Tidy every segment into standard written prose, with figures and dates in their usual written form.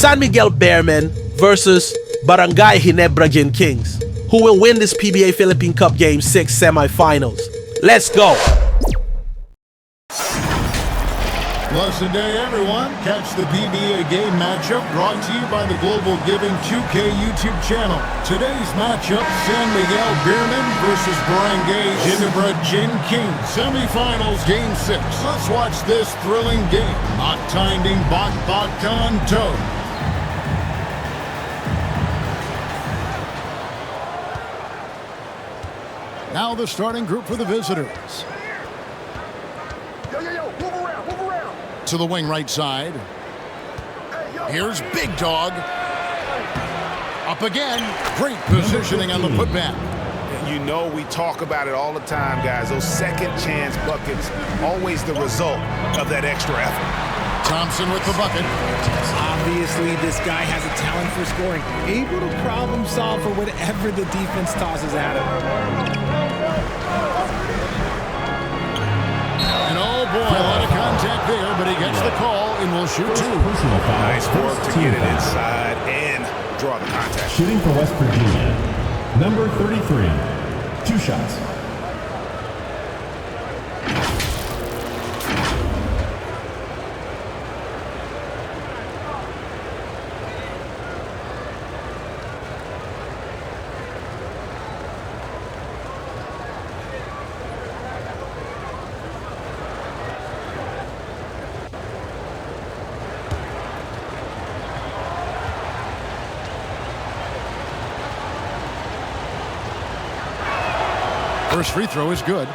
San Miguel BEERMEN versus Barangay Ginebra Kings, who will win this PBA Philippine Cup Game 6 semifinals. Let's go! Blessed day, everyone. Catch the PBA game matchup brought to you by the Global Giving 2K YouTube channel. Today's matchup, San Miguel BEERMEN versus Barangay Ginebra Kings. Semifinals Game 6. Let's watch this thrilling game. Maktinding Bakbakan To. Now the starting group for the visitors. To the wing right side. Here's Big Dog. Up again. Great positioning on the putback. You know we talk about it all the time, guys. Those second chance buckets, always the result of that extra effort. Thompson with the bucket. Obviously, this guy has a talent for scoring. Able to problem solve for whatever the defense tosses at him. And oh boy, a lot of contact there, but he gets the call and will shoot two. Nice work to get it inside and draw the contact. Shooting for West Virginia, number 33, 2 shots. First free throw is good.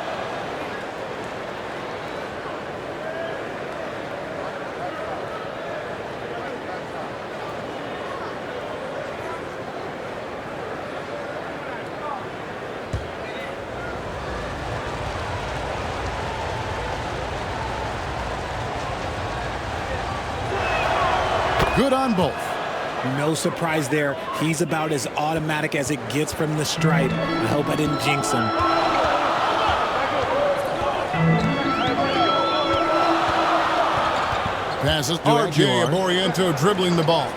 Good on both. No surprise there. He's about as automatic as it gets from the stripe. I hope I didn't jinx him. Passes to RJ Aboriento dribbling the ball.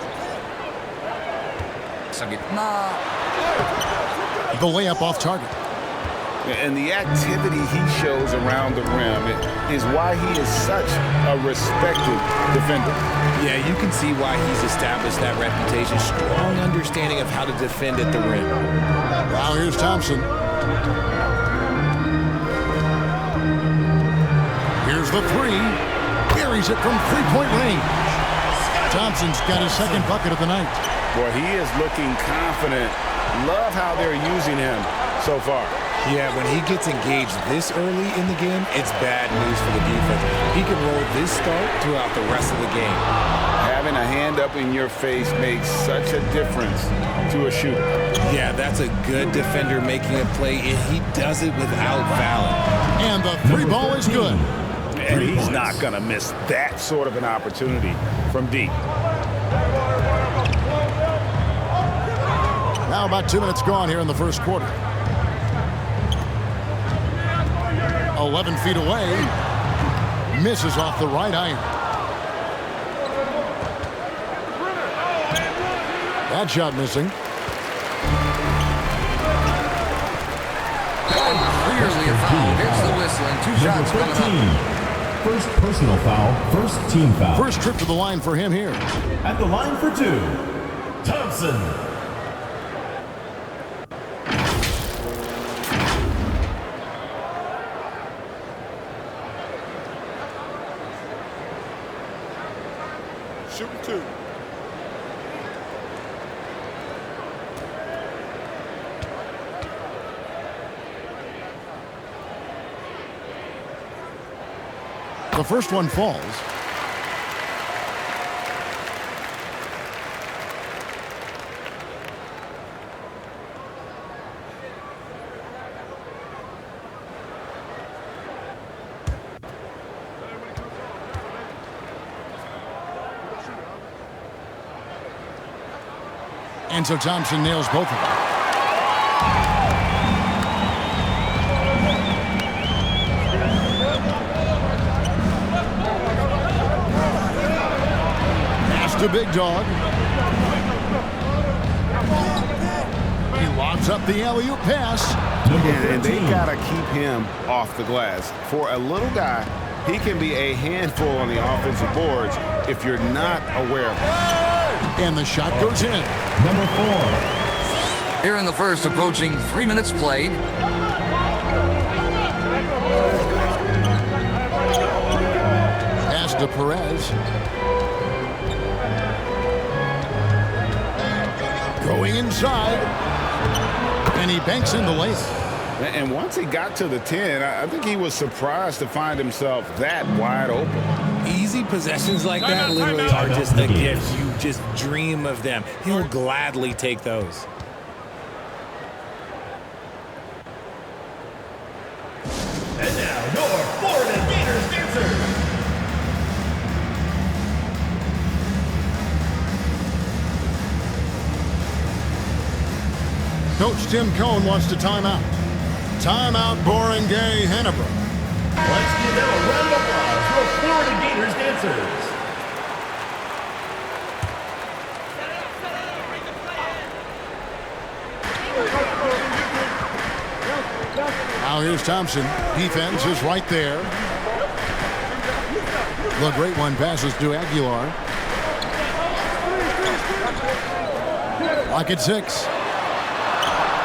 The layup off target. And the activity he shows around the rim is why he is such a respected defender. Yeah, you can see why he's established that reputation. Strong understanding of how to defend at the rim. Wow, here's Thompson. Here's the three. Buries it from three-point range. Thompson's got his second bucket of the night. Boy, he is looking confident. Love how they're using him so far. Yeah, when he gets engaged this early in the game, it's bad news for the defense. He can roll this start throughout the rest of the game. Having a hand up in your face makes such a difference to a shooter. Yeah, that's a good defender making a play, and he does it without fouling. And the three ball is good. And he's not going to miss that sort of an opportunity from deep. Now about 2 minutes gone here in the first quarter. 11 feet away. Misses off the right iron. That shot missing. Clearly a foul. Here's the whistle and 2 shots coming up. First personal foul, first team foul. First trip to the line for him here. At the line for 2, Thompson. Shooting 2. The first one falls. And so Thompson nails both of them. to Big Dog. He lobs up the alley-oop pass. And they got to keep him off the glass. For a little guy, he can be a handful on the offensive boards if you're not aware of it. And the shot goes in. Number 4. Here in the first, approaching 3 minutes played. Pass to Perez. Going inside. And he banks in the lane. And once he got to the 10, I think he was surprised to find himself that wide open. Easy possessions like that literally are just a gift. You just dream of them. He'll gladly take those. And now, your Florida Gators dancer. Coach Tim Cohn wants to timeout. Timeout, Barangay, Ginebra. Let's give them a round of applause for Florida Gators dancers. Now here's Thompson. Defense is right there. The great one passes to Aguilar. Lock at 6.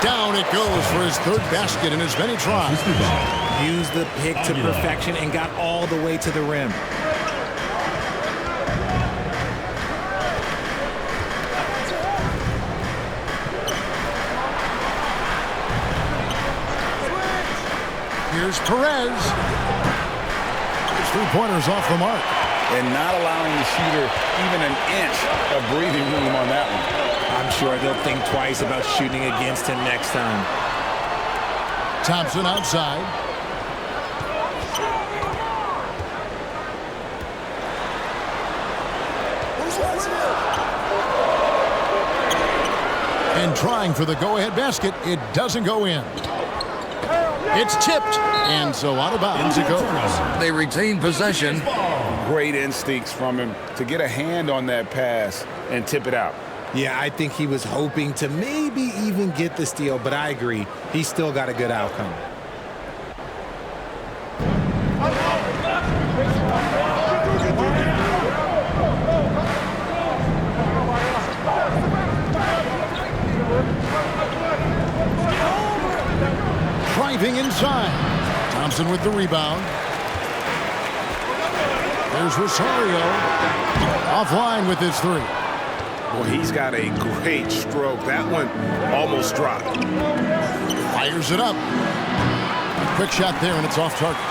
Down it goes for his third basket in as many tries. Used the pick to perfection and got all the way to the rim. Here's Perez. His three-pointers off the mark. And not allowing the shooter even an inch of breathing room on that one. I'm sure they'll think twice about shooting against him next time. Thompson outside. And trying for the go-ahead basket, it doesn't go in. It's tipped, and so out of bounds it goes. They retain possession. Great instincts from him to get a hand on that pass and tip it out. Yeah, I think he was hoping to maybe even get the steal, but I agree. He still got a good outcome. Driving inside. Thompson with the rebound. There's Rosario. Offline with his three. Well, he's got a great stroke. That one almost dropped. Fires it up. A quick shot there, and it's off target.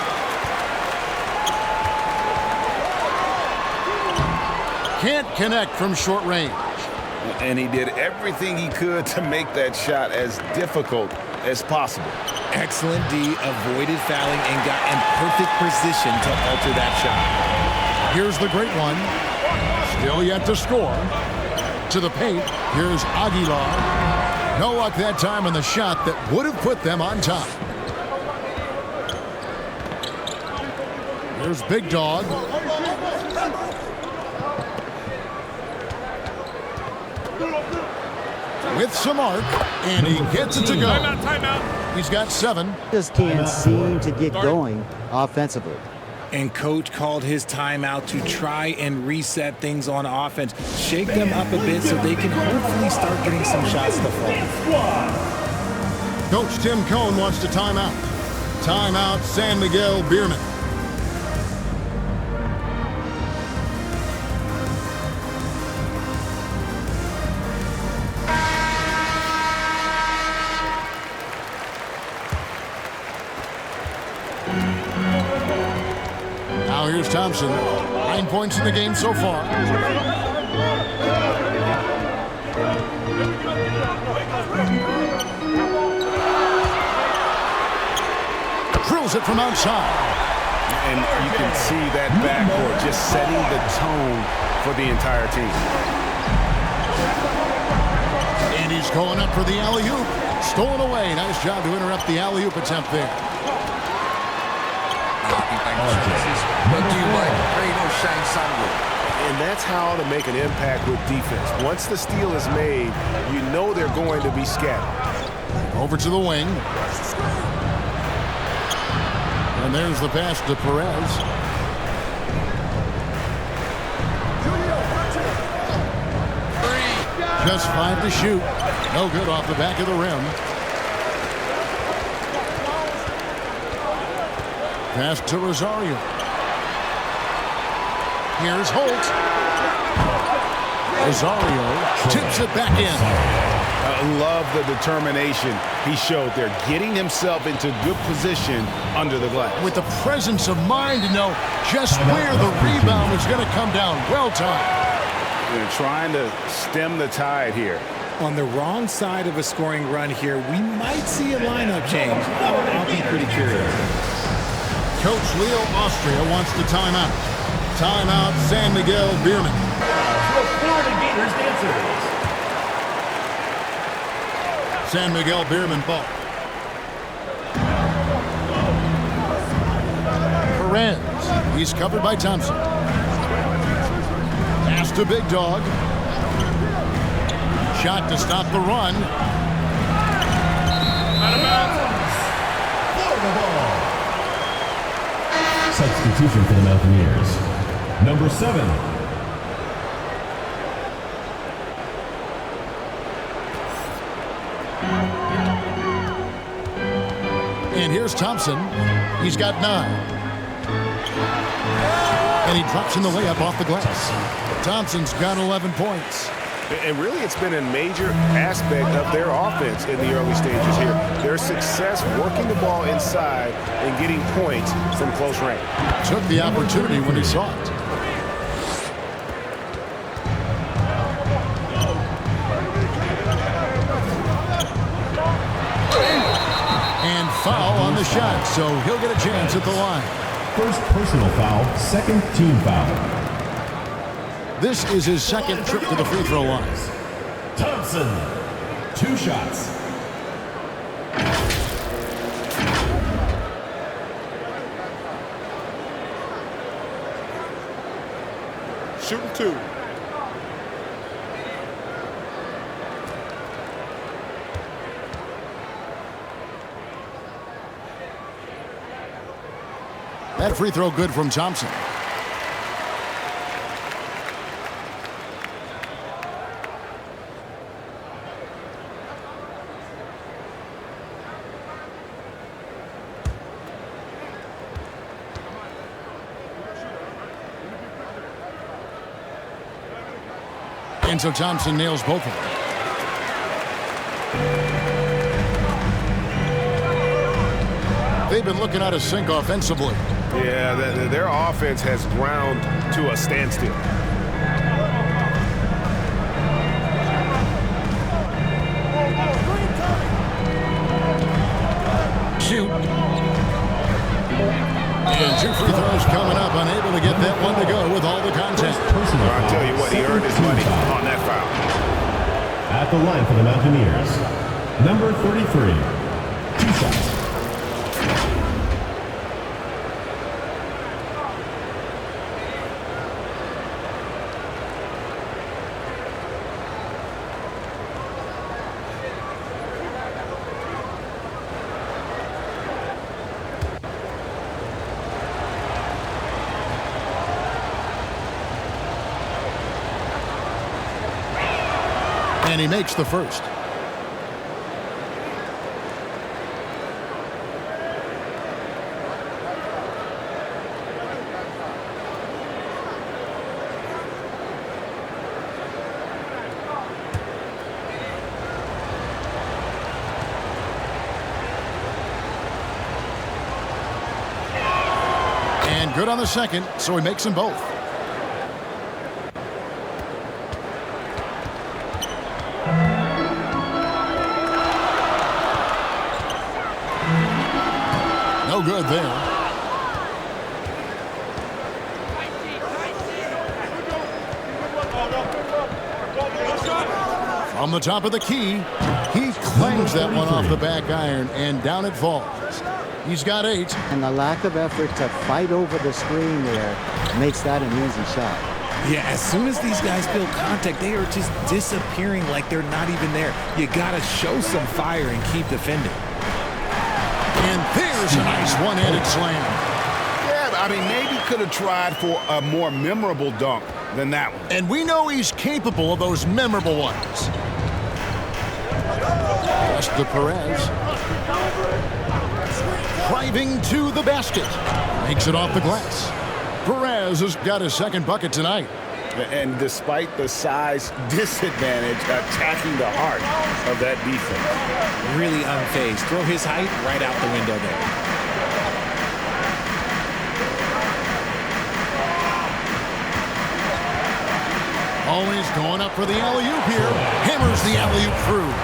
Can't connect from short range. And he did everything he could to make that shot as difficult as possible. Excellent D, avoided fouling, and got in perfect position to alter that shot. Here's the great one. Still yet to score. To the paint. Here's Aguilar. No luck that time on the shot that would have put them on top. Here's Big Dog. With some arc, and he gets it to go. Timeout. He's got 7. Just can't seem to get going offensively. And coach called his timeout to try and reset things on offense. Shake them up a bit so they can hopefully start getting some shots to fall. Coach Tim Cohn wants to timeout. Timeout, San Miguel BEERMEN. Now here's Thompson. 9 points in the game so far. Drills it from outside. And you can see that backcourt just setting the tone for the entire team. And he's going up for the alley-oop. Stolen away. Nice job to interrupt the alley-oop attempt there. Brought to you by Grado Shine Sunroof. And that's how to make an impact with defense. Once the steal is made, you know they're going to be scattered. Over to the wing. And there's the pass to Perez. Just 5 to shoot. No good off the back of the rim. Pass to Rosario. Here's Holt. Rosario tips it back in. I love the determination he showed there, getting himself into good position under the glass. With the presence of mind to know just where the rebound is going to come down. Well timed. They're trying to stem the tide here. On the wrong side of a scoring run here, we might see a lineup change. I'll be pretty curious. Coach Leo Austria wants the timeout. Timeout, San Miguel BEERMEN. San Miguel BEERMEN ball. Perez. He's covered by Thompson. Pass to Big Dog. Shot to stop the run. Out of bounds. Florida ball. Substitution for the Mountaineers. Number 7. And here's Thompson. He's got 9. And he drops in the layup off the glass. Thompson's got 11 points. And really, it's been a major aspect of their offense in the early stages here. Their success working the ball inside and getting points from close range. Took the opportunity when he saw it. And foul on the shot, so he'll get a chance at the line. First personal foul, second team foul. This is his second trip to the free throw line. Thompson, 2 shots. Shooting 2. That free throw good from Thompson. And so Thompson nails both of them. They've been looking out of sync offensively. Yeah, their offense has ground to a standstill. Shoot. And 2 free throws coming up, unable to get that one to go with all the contact. I'll tell you what, he earned his money on that foul. At the line for the Mountaineers, number 33, 2 shots. And he makes the first. And good on the second, so he makes them both. No good there. From the top of the key, he clangs that one off the back iron, and down it falls. He's got 8. And the lack of effort to fight over the screen there makes that an easy shot. Yeah, as soon as these guys feel contact, they are just disappearing like they're not even there. You got to show some fire and keep defending. And there's a nice one-handed slam. Yeah, I mean, maybe could have tried for a more memorable dunk than that one. And we know he's capable of those memorable ones. Just to Perez. Driving to the basket. Makes it off the glass. Perez has got his second bucket tonight. And despite the size disadvantage, attacking the heart of that defense. Really unfazed. Throw his height right out the window there. Always going up for the alley-oop here. Hammers the alley-oop through.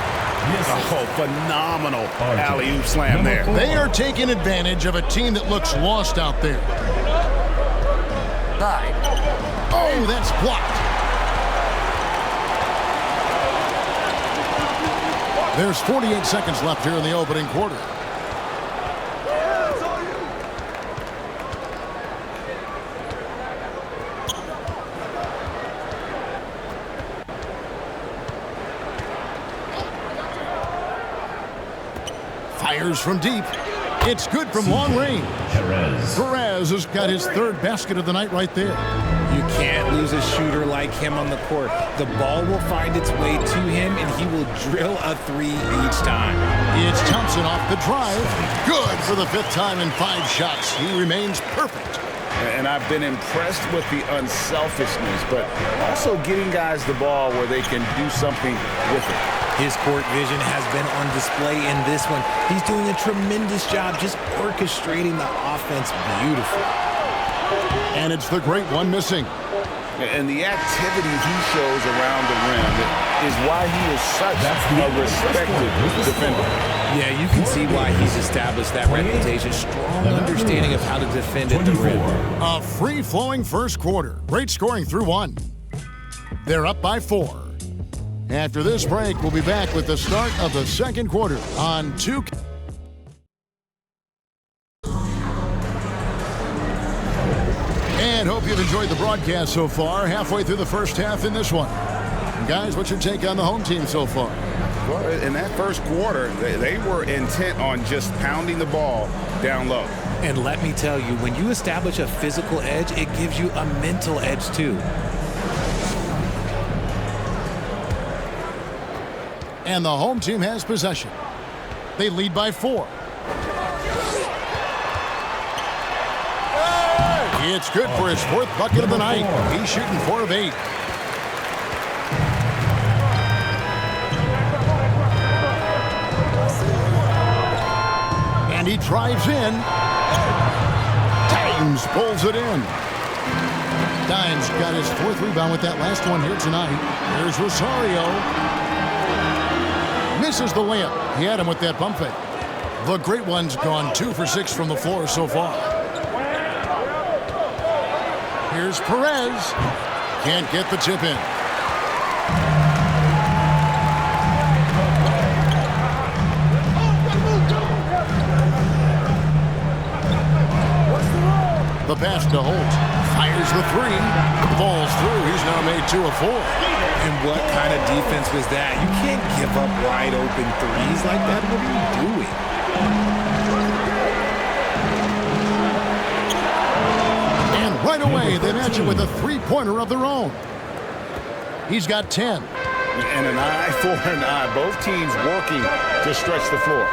Oh, phenomenal alley-oop slam there. They are taking advantage of a team that looks lost out there. 9. Oh, that's blocked. There's 48 seconds left here in the opening quarter. Fires from deep. It's good from long range. Perez has got his third basket of the night right there. You can't lose a shooter like him on the court. The ball will find its way to him, and he will drill a three each time. It's Thompson off the drive. Good for the fifth time in 5 shots. He remains perfect. And I've been impressed with the unselfishness, but also getting guys the ball where they can do something with it. His court vision has been on display in this one. He's doing a tremendous job just orchestrating the offense beautifully. And it's the great one missing. And the activity he shows around the rim is why he is such a respected defender. Yeah, you can see why he's established that reputation. Strong understanding of how to defend at the rim. A free-flowing first quarter. Great scoring through 1. They're up by 4. After this break, we'll be back with the start of the second quarter on 2. And hope you've enjoyed the broadcast so far. Halfway through the first half in this one. Guys, what's your take on the home team so far? Well, in that first quarter, they were intent on just pounding the ball down low. And let me tell you, when you establish a physical edge, it gives you a mental edge too. And the home team has possession. They lead by 4. It's good for his 4th bucket of the night. He's shooting 4 of 8. And he drives in. Dimes pulls it in. Dimes got his 4th rebound with that last one here tonight. Here's Rosario. Misses the layup. He had him with that pump fake. The great one's gone 2 for 6 from the floor so far. Here's Perez. Can't get the tip in. The pass to Holt. Fires the 3. Falls through. He's now made 2 of 4. And what kind of defense was that? You can't give up wide open threes like that. What are you doing? And right away, they match it with a 3-pointer of their own. He's got 10. And an eye for an eye. Both teams working to stretch the floor.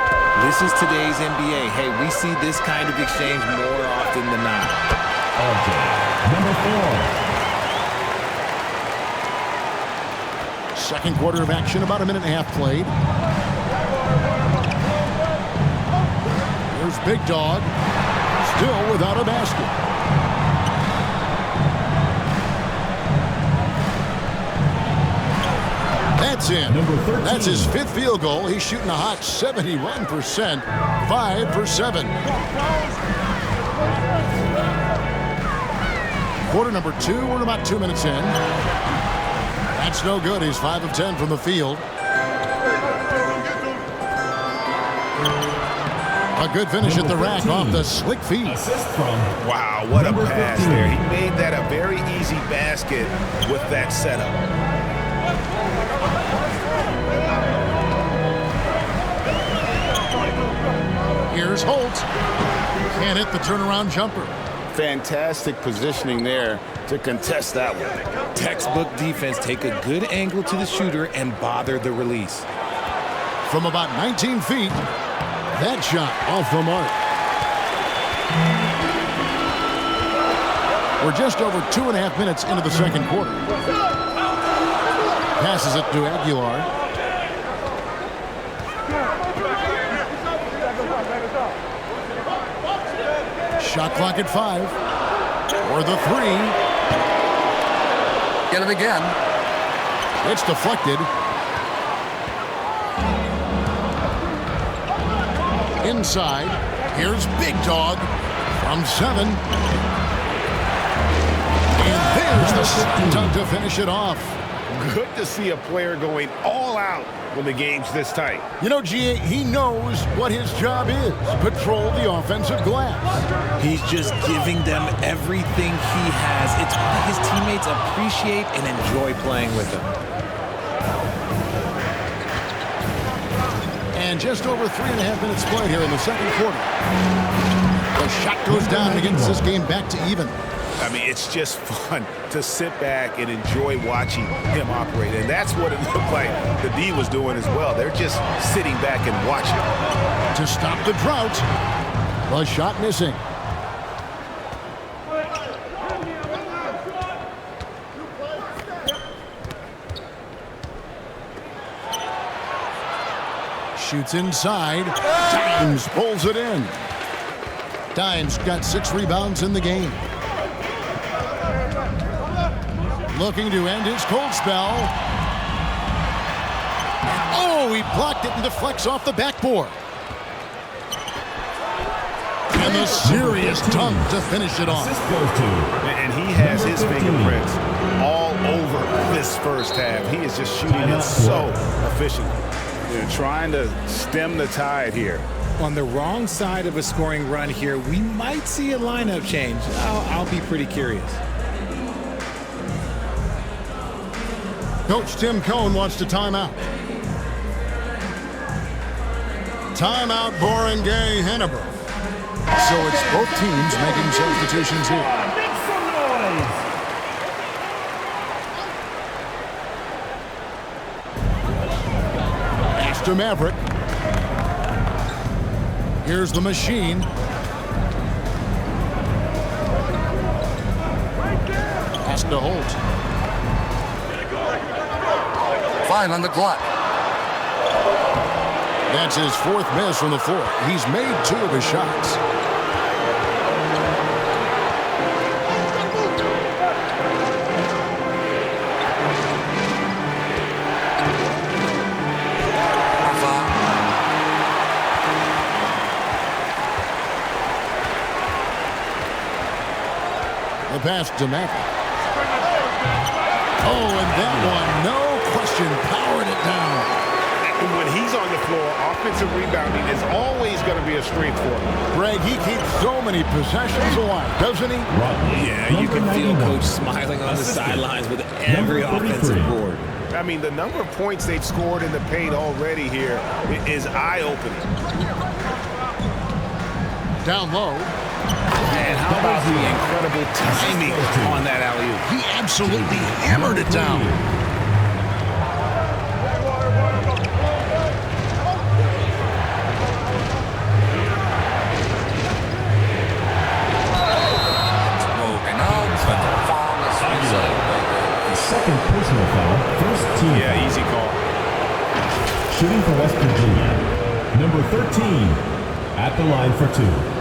This is today's NBA. Hey, we see this kind of exchange more often than not. Number 4. Second quarter of action, about a minute and a half played. There's Big Dog. Still without a basket. That's in. That's his 5th field goal. He's shooting a hot 71%. 5 for 7. Quarter number 2. We're about 2 minutes in. That's no good. He's 5 of 10 from the field. A good finish at the rack off the slick feet. Assist from Wow, what a number pass 15. there. He made that a very easy basket with that setup. Here's Holt. Can't hit the turnaround jumper. Fantastic positioning there to contest that one. Textbook defense. Take a good angle to the shooter and bother the release. From about 19 feet, that shot off the mark. We're just over 2.5 minutes into the second quarter. Passes it to Aguilar. Shot clock at 5. For the 3. Get it again. It's deflected. Inside. Here's Big Dog from 7. And there's the slam dunk to finish it off. Good to see a player going all out when the game's this tight. You know, GA, he knows what his job is. Patrol the offensive glass. He's just giving them everything he has. It's why his teammates appreciate and enjoy playing with him. And just over 3.5 minutes played here in the second quarter. The shot goes down and gets this game back to even. I mean, it's just fun to sit back and enjoy watching him operate. And that's what it looked like the D was doing as well. They're just sitting back and watching. To stop the drought, the shot missing. Shoots inside. Dimes pulls it in. Dimes got 6 rebounds in the game. Looking to end his cold spell. Oh, he blocked it and deflects off the backboard. And a serious dunk to finish it off. Assist goes to And he has his number 15. fingerprints all over this first half. He is just shooting it so efficiently. They're trying to stem the tide here. On the wrong side of a scoring run here, we might see a lineup change. I'll be pretty curious. Coach Tim Cohn wants to timeout. Timeout, Barangay, Ginebra. So it's both teams making substitutions here. Make some noise. Pass to Maverick. Here's the machine. Pass to Holt. Fine on the clock. That's his 4th miss from the floor. He's made 2 of his shots. The pass to Maverick. Oh, and that one, no question, powered it down. When he's on the floor, offensive rebounding is always going to be a strength for him. Greg, he keeps so many possessions alive, doesn't he? Yeah, you can feel 91. Coach smiling on the sidelines with every Number 33. offensive board. I mean, the number of points they've scored in the paint already here is eye-opening. Down low. And how about the incredible timing on that alley-oop? He absolutely hammered it down. Moving on, but the foul is reserved. The second personal foul, first team foul. Yeah, easy call. Shooting for West Virginia, number 13, at the line for 2.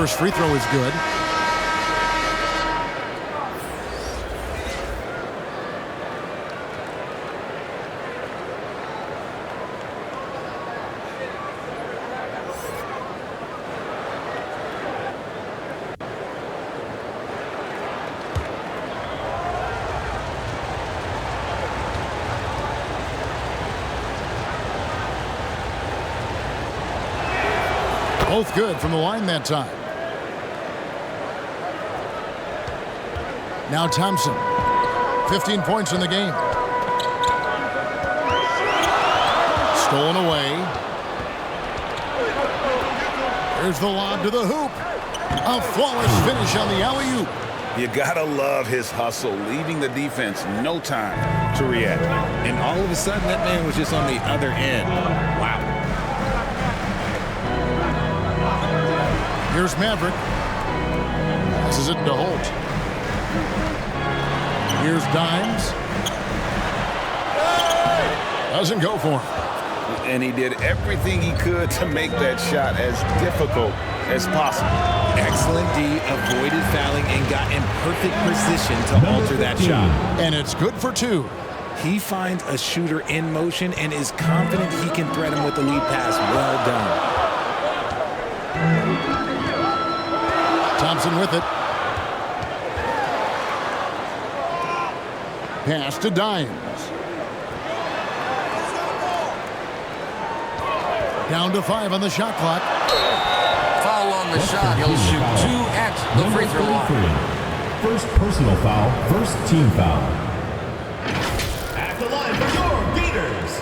first free throw is good. Both good from the line that time. Now Thompson. 15 points in the game. Stolen away. Here's the lob to the hoop. A flawless finish on the alley-oop. You gotta love his hustle, leaving the defense no time to react. And all of a sudden, that man was just on the other end. Wow. Here's Maverick. Passes it to Holt. Here's Dimes. Doesn't go for him. And he did everything he could to make that shot as difficult as possible. Excellent D, avoided fouling and got in perfect position to alter that shot. And it's good for 2. He finds a shooter in motion and is confident he can thread him with the lead pass. Well done. Thompson with it. Pass to Dimes. Down to 5 on the shot clock. Foul on the shot. He'll shoot 2 at the free throw line. First personal foul, first team foul. At the line for your Gators,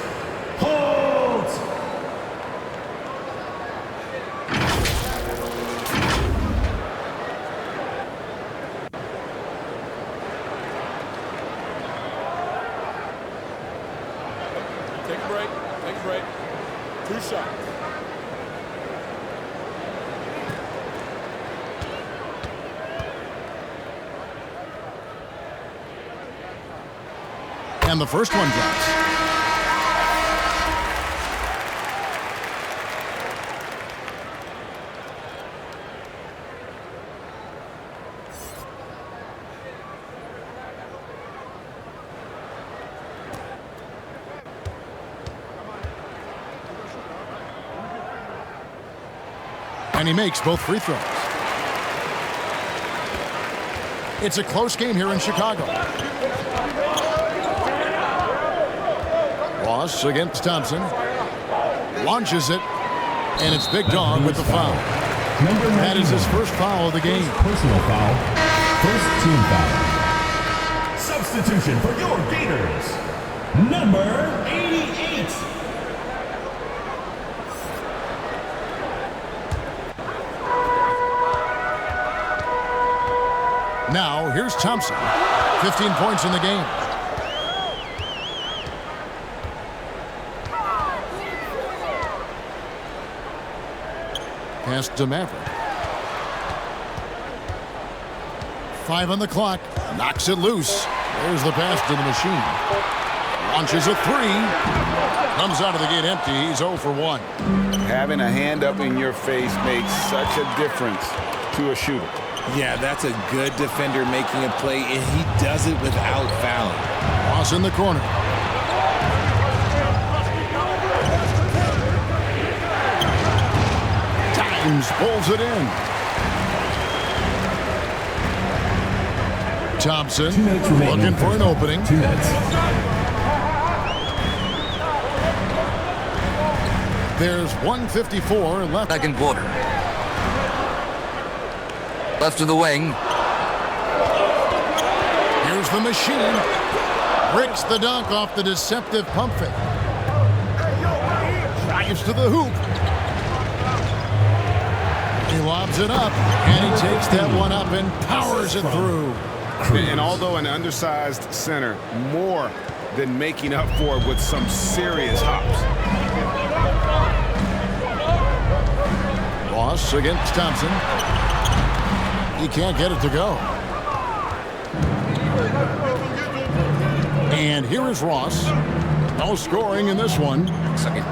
Holt. Take a break. Take a break. 2 shots. And the first one drops. And he makes both free throws. It's a close game here in Chicago. Ross against Thompson. Launches it. And it's Big Dog with the foul. That is his first foul of the game. Personal foul, first team foul. Substitution for your Gators, number 88. Now, here's Thompson. 15 points in the game. Pass to Maverick. 5 on the clock. Knocks it loose. There's the pass to the machine. Launches a 3. Comes out of the gate empty. He's 0 for 1. Having a hand up in your face makes such a difference to a shooter. Yeah, that's a good defender making a play, and he does it without fouling. Ross in the corner. Dimes pulls it in. Thompson looking for an opening. 2 minutes. There's 1:54 left. Second quarter. Left to the wing. Here's the machine. Breaks the dunk off the deceptive pump fake. Drives to the hoop. He lobs it up, and he takes that one up and powers it through. And although an undersized center, more than making up for it with some serious hops. Ross against Thompson. He can't get it to go. And here is Ross. No scoring in this one. Second.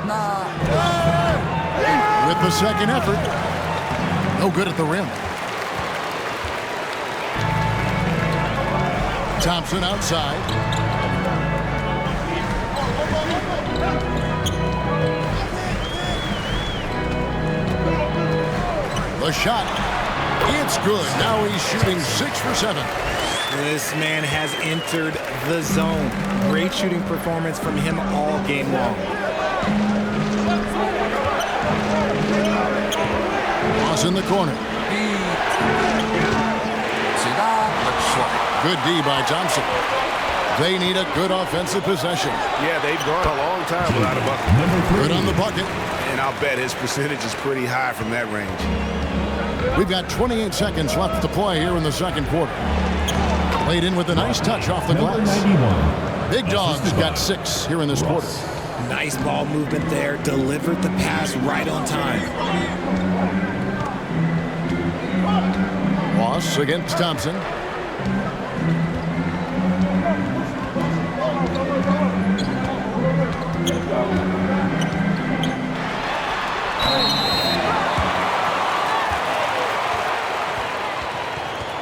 With the second effort. No good at the rim. Thompson outside. The shot. It's good. Now he's shooting 6 for 7. This man has entered the zone. Great shooting performance from him all game long. Loss in the corner. Good D by Thompson. They need a good offensive possession. Yeah, they've gone a long time without a bucket. Good on the bucket. And I'll bet his percentage is pretty high from that range. We've got 28 seconds left to play here in the second quarter. Played in with a nice touch off the glass. Big Dog's got 6 here in this quarter. Nice ball movement there. Delivered the pass right on time. Ross against Thompson.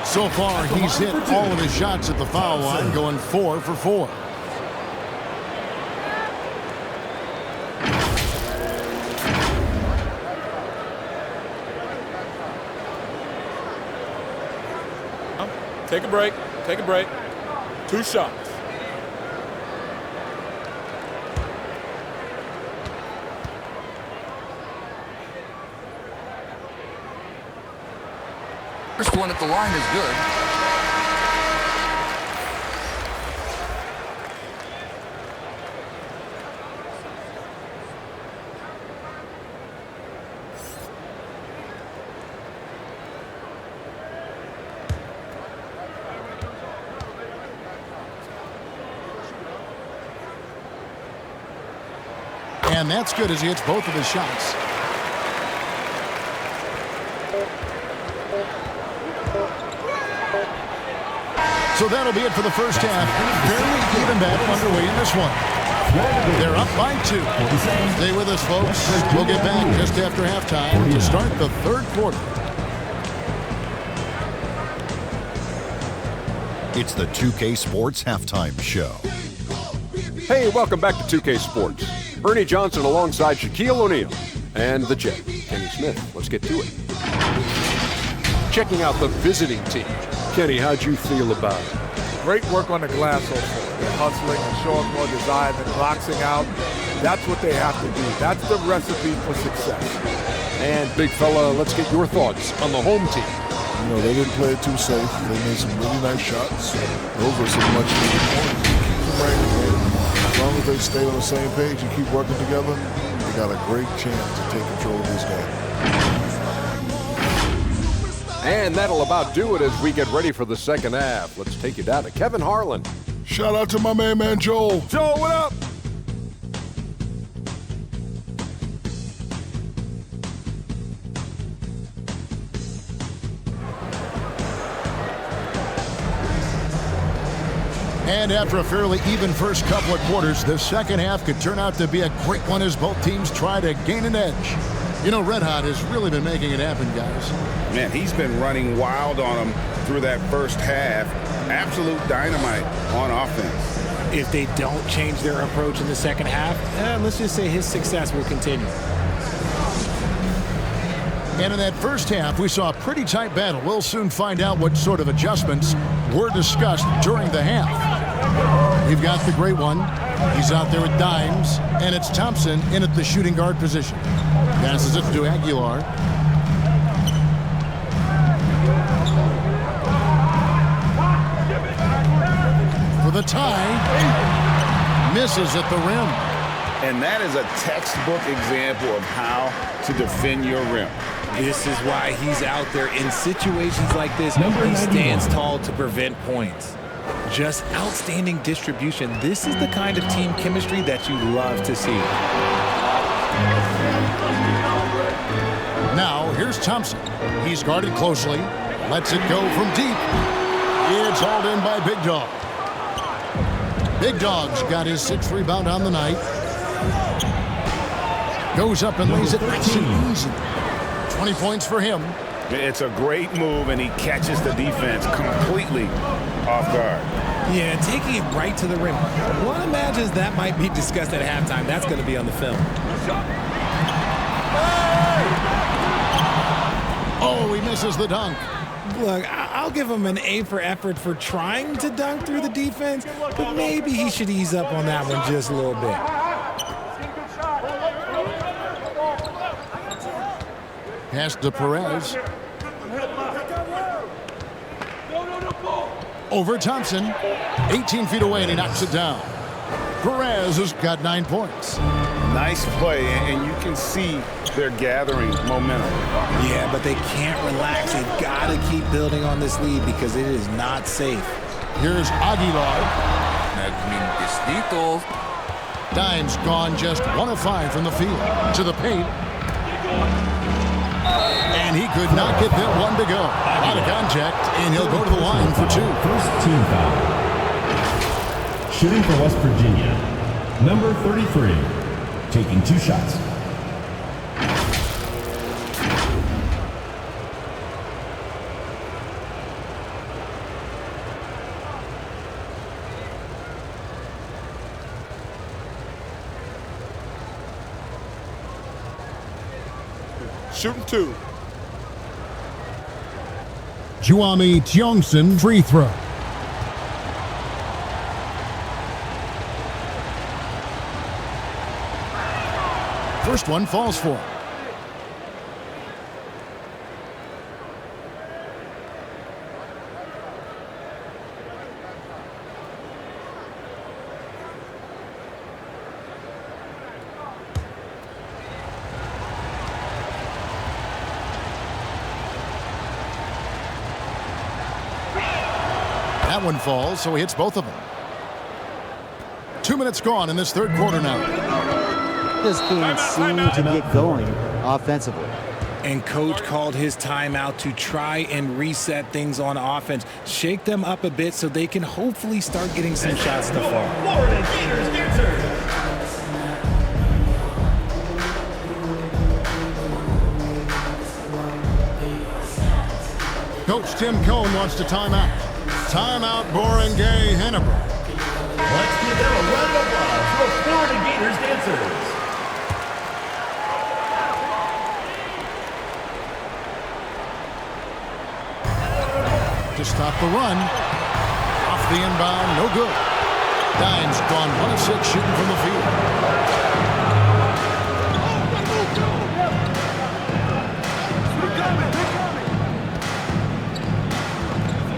So far, he's hit all of his shots at the foul line, going 4 for 4. Take a break. Take a break. 2 shots. First one at the line is good. And that's good as he hits both of his shots. So that'll be it for the first half. Fairly even battle underway in this one. They're up by 2. Stay with us, folks. We'll get back just after halftime to start the third quarter. It's the 2K Sports Halftime Show. Hey, welcome back to 2K Sports. Ernie Johnson alongside Shaquille O'Neal and the Jet, Kenny Smith. Let's get to it. Checking out the visiting team. Kenny, how'd you feel about it? Great work on the glass so far. They're hustling and showing more desire than boxing out. That's what they have to do. That's the recipe for success. And big fella, let's get your thoughts on the home team. You know, they didn't play it too safe. They made some really nice shots. Those were some much needed points. Keep them right in there. As long as they stay on the same page and keep working together, they got a great chance to take control of this game. And that'll about do it as we get ready for the second half. Let's take you down to Kevin Harlan. Shout out to my man Joel. Joel, what up? And after a fairly even first couple of quarters, the second half could turn out to be a great one as both teams try to gain an edge. You know, Red Hot has really been making it happen, guys. Man, he's been running wild on them through that first half. Absolute dynamite on offense. If they don't change their approach in the second half, let's just say his success will continue. And in that first half, we saw a pretty tight battle. We'll soon find out what sort of adjustments were discussed during the half. We've got the great one. He's out there with Dimes, and it's Thompson in at the shooting guard position. Passes it to Aguilar. For the tie, misses at the rim. And that is a textbook example of how to defend your rim. This is why he's out there in situations like this. He stands tall to prevent points. Just outstanding distribution. This is the kind of team chemistry that you love to see. Now, here's Thompson. He's guarded closely. Lets it go from deep. It's hauled in by Big Dog. Big Dog's got his 6th rebound on the night. Goes up and lays it nice and easy. 20 points for him. It's a great move, and he catches the defense completely off guard. Yeah, taking it right to the rim. One imagines that might be discussed at halftime. That's going to be on the film. Oh, he misses the dunk. Look, I'll give him an A for effort for trying to dunk through the defense, but maybe he should ease up on that one just a little bit. Pass to Perez. Over Thompson. 18 feet away, and he knocks it down. Perez has got 9 points. Nice play, and you can see they're gathering momentum. Yeah, but they can't relax. They've got to keep building on this lead because it is not safe. Here's Aguilar. Nagming Dimes gone just 1 of 5 from the field. To the paint. And he could not get that one to go. Out of contact, and he'll go to the line for 2. First team foul. Shooting for West Virginia, number 33, taking 2 shots. Shooting 2. Juami Tiongson, free throw. First one falls for him. That one falls, so he hits both of them. 2 minutes gone in this third quarter now. This can't seem to get going offensively. And coach called his timeout to try and reset things on offense. Shake them up a bit so they can hopefully start getting some shots to fall. Coach Tim Cohn wants to timeout. Timeout, Barangay, Ginebra. Let's give them a round of applause for Florida Gators dancers. To stop the run. Off the inbound, no good. Dimes gone 1 of 6 shooting from the field.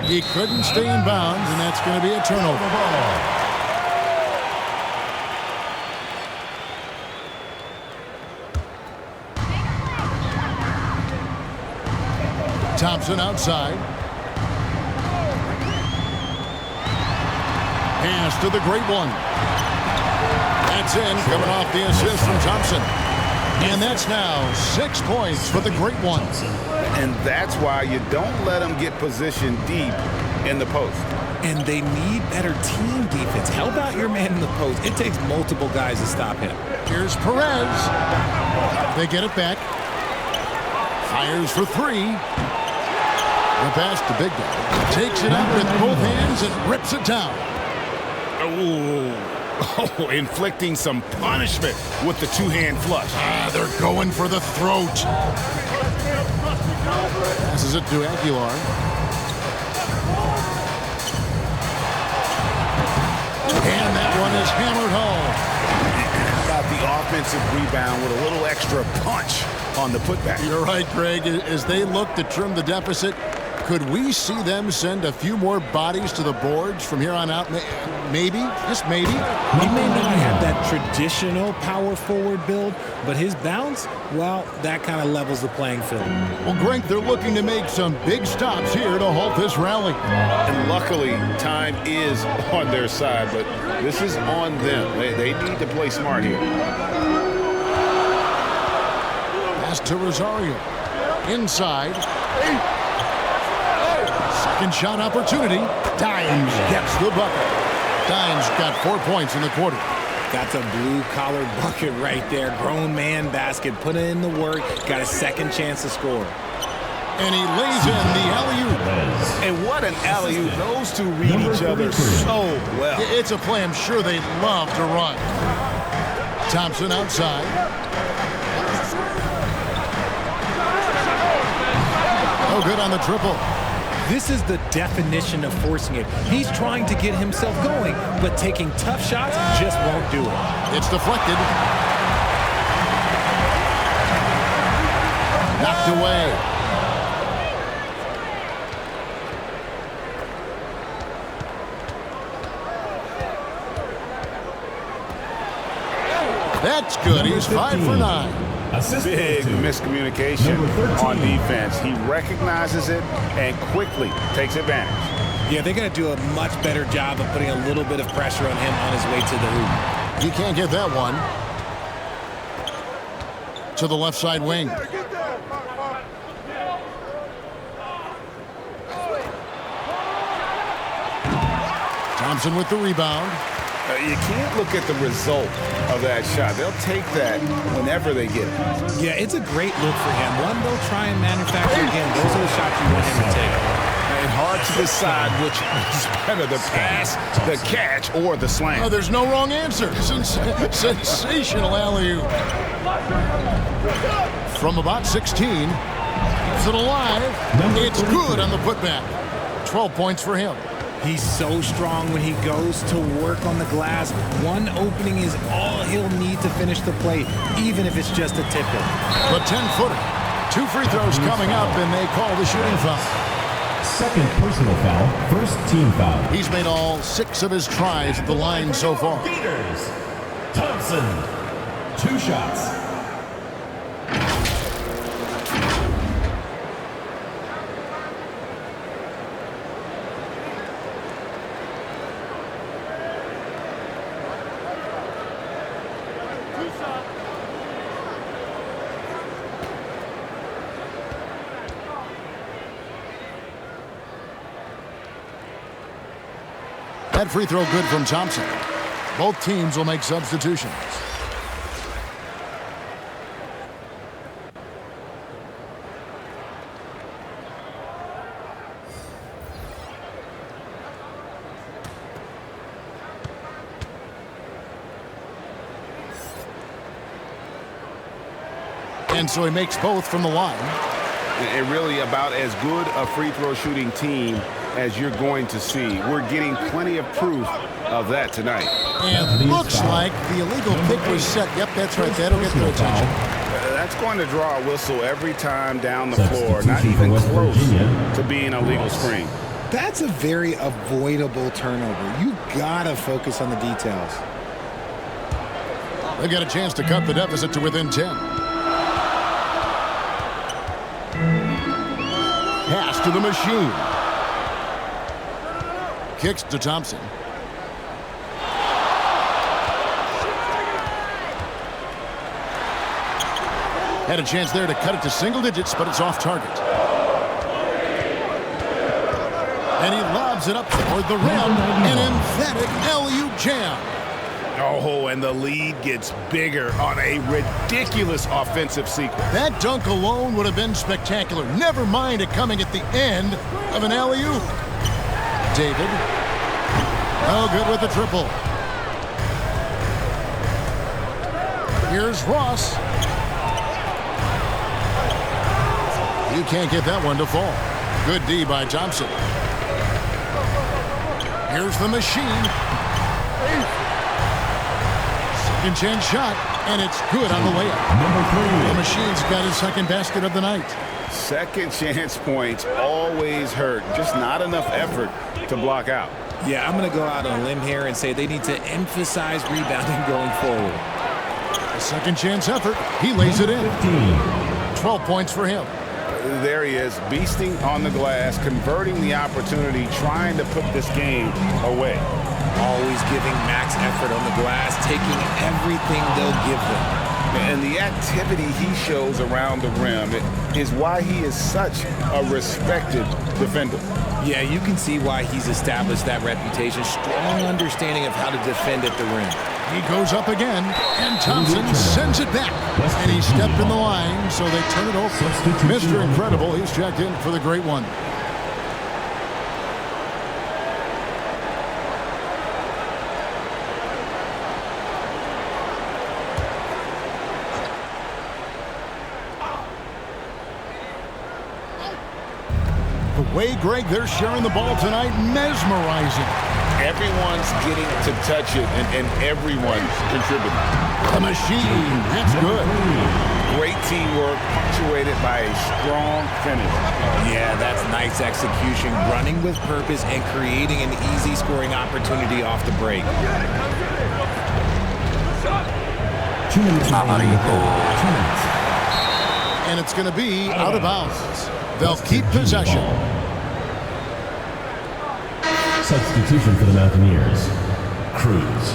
He couldn't stay in bounds, and that's going to be a turnover. Thompson outside. Pass to the great one. That's in, coming off the assist from Thompson. And that's now 6 points for the great one. And that's why you don't let them get positioned deep in the post. And they need better team defense. Help out your man in the post. It takes multiple guys to stop him. Here's Perez. They get it back. Fires for 3. The pass to Big Guy. Takes it up with both hands and rips it down. Oh, inflicting some punishment with the 2-hand flush. They're going for the throat. Passes it to Aguilar. And that one is hammered home. How about the offensive rebound with a little extra punch on the putback? You're right, Greg. As they look to trim the deficit, could we see them send a few more bodies to the boards from here on out? Maybe, just maybe. He may not have that traditional power forward build, but his bounce, well, that kind of levels the playing field. Well, Greg, they're looking to make some big stops here to halt this rally. And luckily, time is on their side, but this is on them. They need to play smart here. Pass to Rosario. Inside. Second shot opportunity. Dimes gets the bucket. Dimes got 4 points in the quarter. That's a blue-collar bucket right there. Grown man basket. Put in the work. Got a second chance to score. And he lays in the alley-oop. And what an alley-oop. Those two read each other so well. It's a play I'm sure they love to run. Thompson outside. Oh, good on the triple. This is the definition of forcing it. He's trying to get himself going, but taking tough shots just won't do it. It's deflected. Knocked away. That's good. He's 5 for 9. Big miscommunication on defense. He recognizes it and quickly takes advantage. Yeah, they're going to do a much better job of putting a little bit of pressure on him on his way to the hoop. He can't get that one. To the left side wing. Thompson with the rebound. You can't look at the result of that shot. They'll take that whenever they get it. Yeah, it's a great look for him. One they'll try and manufacture again. Those are the shots you want him to take. And hard to decide which is better, the pass, the catch, or the slam. Oh, there's no wrong answer. Sensational alley-oop. From about 16. Keeps it alive. It's good on the putback. 12 points for him. He's so strong when he goes to work on the glass. One opening is all he'll need to finish the play, even if it's just a tip-in. The 10-footer. 2 free throws coming up, and they call the shooting foul. Second personal foul, first team foul. He's made all 6 of his tries at the line so far. Beaters. Thompson. 2 shots. That free throw good from Thompson. Both teams will make substitutions. And so he makes both from the line. And really about as good a free throw shooting team as you're going to see. We're getting plenty of proof of that tonight. And looks like the illegal pick was set. Yep, that's right. That'll get their attention. That's going to draw a whistle every time down the floor. Not even close to being a legal screen. That's a very avoidable turnover. You gotta focus on the details. They've got a chance to cut the deficit to within 10. Pass to the machine. Kicks to Thompson. Had a chance there to cut it to single digits, but it's off target. And he lobs it up toward the rim. An emphatic alley-oop jam. Oh, and the lead gets bigger on a ridiculous offensive sequence. That dunk alone would have been spectacular. Never mind it coming at the end of an alley-oop. David. Oh, good with the triple. Here's Ross. You can't get that one to fall. Good D by Thompson. Here's the machine. Second chance shot, and it's good on the layup. The machine's got his second basket of the night. Second chance points always hurt. Just not enough effort to block out. Yeah, I'm going to go out on a limb here and say they need to emphasize rebounding going forward. A second chance effort. He lays it in. 12 points for him. There he is, beasting on the glass, converting the opportunity, trying to put this game away. Always giving max effort on the glass, taking everything they'll give them. And the activity he shows around the rim is why he is such a respected defender. Yeah, you can see why he's established that reputation. Strong understanding of how to defend at the rim. He goes up again, and Thompson sends it back. And he stepped in the line, so they turn it over. Mr. Incredible, he's checked in for the great one. The way, Greg, they're sharing the ball tonight, mesmerizing. Everyone's getting to touch it, and everyone's contributing. The machine, that's good. Great teamwork, punctuated by a strong finish. Yeah, that's nice execution, running with purpose and creating an easy scoring opportunity off the break. 2 minutes. And it's going to be out of bounds. They'll keep possession. Substitution for the Mountaineers, Cruz.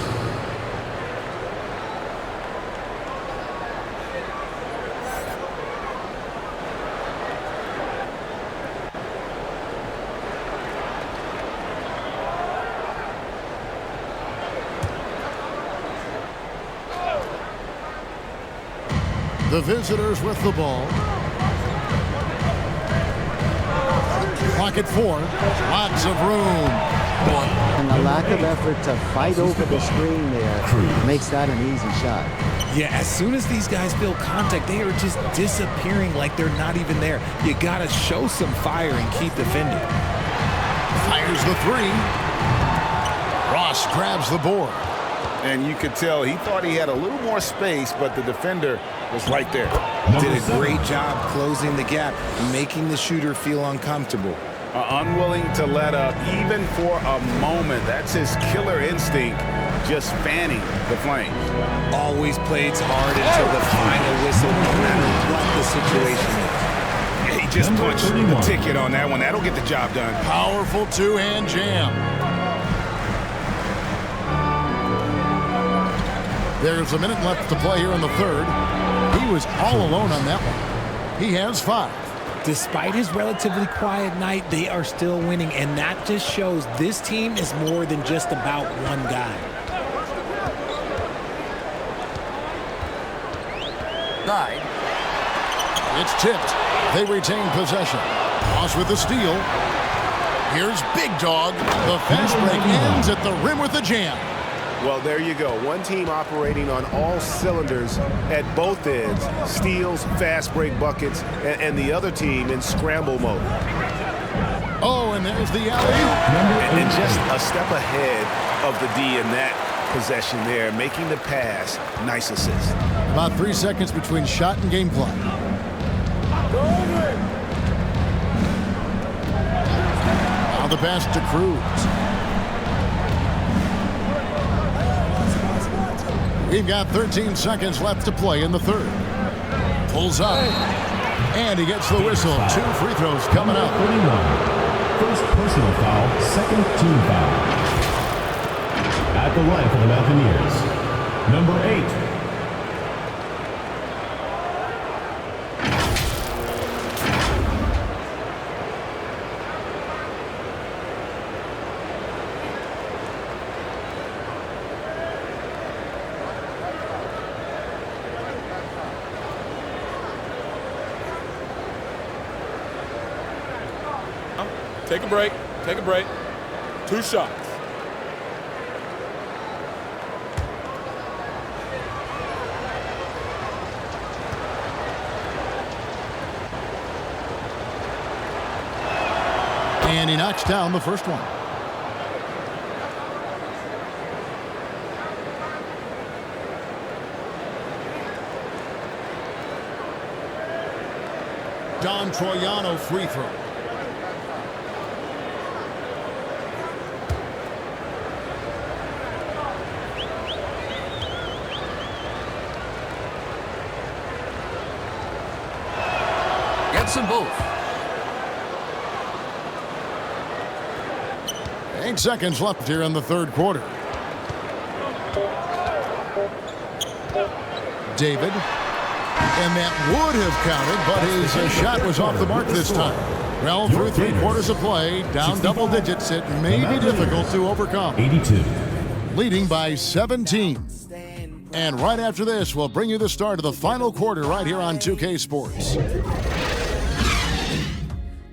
The visitors with the ball. Clock at 4. Lots of room. And the lack of effort to fight over the screen there makes that an easy shot. Yeah, as soon as these guys feel contact, they are just disappearing like they're not even there. You got to show some fire and keep defending. Fires the 3. Ross grabs the board. And you could tell he thought he had a little more space, but the defender was right there. Did a great job closing the gap, making the shooter feel uncomfortable. Unwilling to let up even for a moment. That's his killer instinct, just fanning the flames. Always plays hard until the final whistle, no matter what the situation is. Yeah, he just punched the ticket on that one. That'll get the job done. Powerful two-hand jam. There's a minute left to play here in the third. He was all alone on that one. He has 5. Despite his relatively quiet night, they are still winning, and that just shows this team is more than just about one guy. 9. It's tipped. They retain possession. Ross with the steal. Here's Big Dog. The fast break ends at the rim with a jam. Well, there you go. One team operating on all cylinders at both ends. Steals, fast break buckets, and the other team in scramble mode. Oh, and there's the alley. And just a step ahead of the D in that possession there, making the pass. Nice assist. About 3 seconds between shot and game clock. Now the pass to Cruz. We've got 13 seconds left to play in the third. Pulls up. And he gets the whistle. 2 free throws coming up. 31. First personal foul, second team foul. At the line for the Mountaineers, number 8. Take a break. Take a break. 2 shots. And he knocks down the first one. Don Troiano free throw. Gets them both. 8 seconds left here in the third quarter. David. And that would have counted, but his shot was off the mark this time. Well, through 3/4 of play, down double digits, it may be difficult to overcome. 82. Leading by 17. And right after this, we'll bring you the start of the final quarter right here on 2K Sports.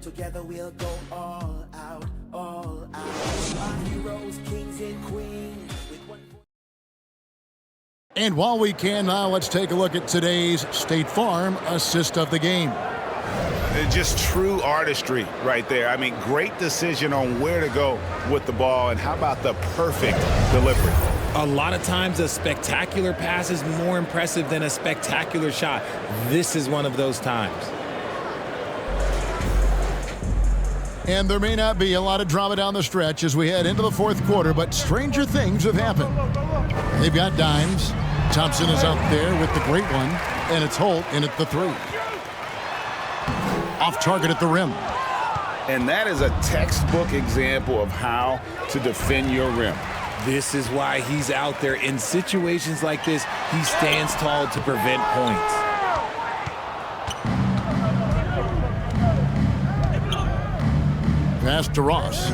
Together we'll go all out, all out. Our heroes, kings and queens. And while we can now, let's take a look at today's State Farm assist of the game. Just true artistry right there. I mean, great decision on where to go with the ball, and how about the perfect delivery? A lot of times a spectacular pass is more impressive than a spectacular shot. This is one of those times. And there may not be a lot of drama down the stretch as we head into the fourth quarter, but stranger things have happened. They've got dimes. Thompson is out there with the great one, and it's Holt in at the 3. Off target at the rim. And that is a textbook example of how to defend your rim. This is why he's out there. In situations like this, he stands tall to prevent points. Pass to Ross.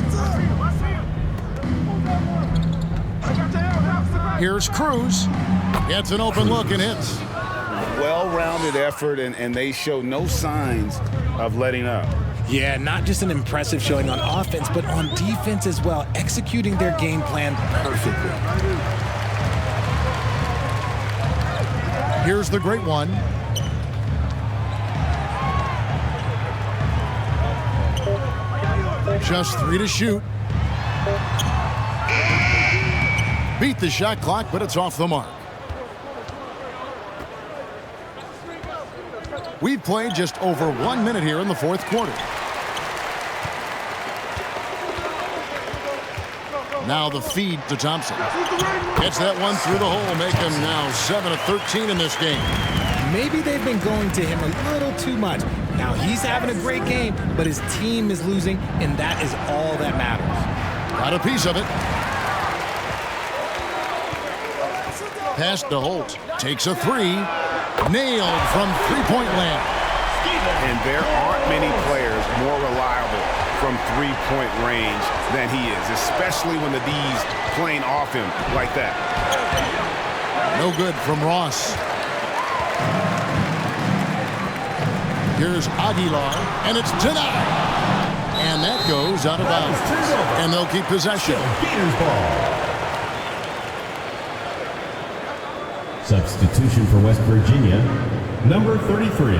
Here's Cruz. Gets an open look and hits. Well-rounded effort, and they show no signs of letting up. Yeah, not just an impressive showing on offense, but on defense as well, executing their game plan perfectly. Here's the great one. Just 3 to shoot. Beat the shot clock, but it's off the mark. We've played just over 1 minute here in the fourth quarter. Now the feed to Thompson. Gets that one through the hole, make him now 7 of 13 in this game. Maybe they've been going to him a little too much. Now he's having a great game, but his team is losing, and that is all that matters. Got a piece of it. Pass to Holt. Takes a 3. Nailed from three-point land. And there aren't many players more reliable from three-point range than he is, especially when the D's playing off him like that. No good from Ross. Here's Aguilar, and it's denied. And that goes out of bounds. And they'll keep possession. Substitution for West Virginia, number 33.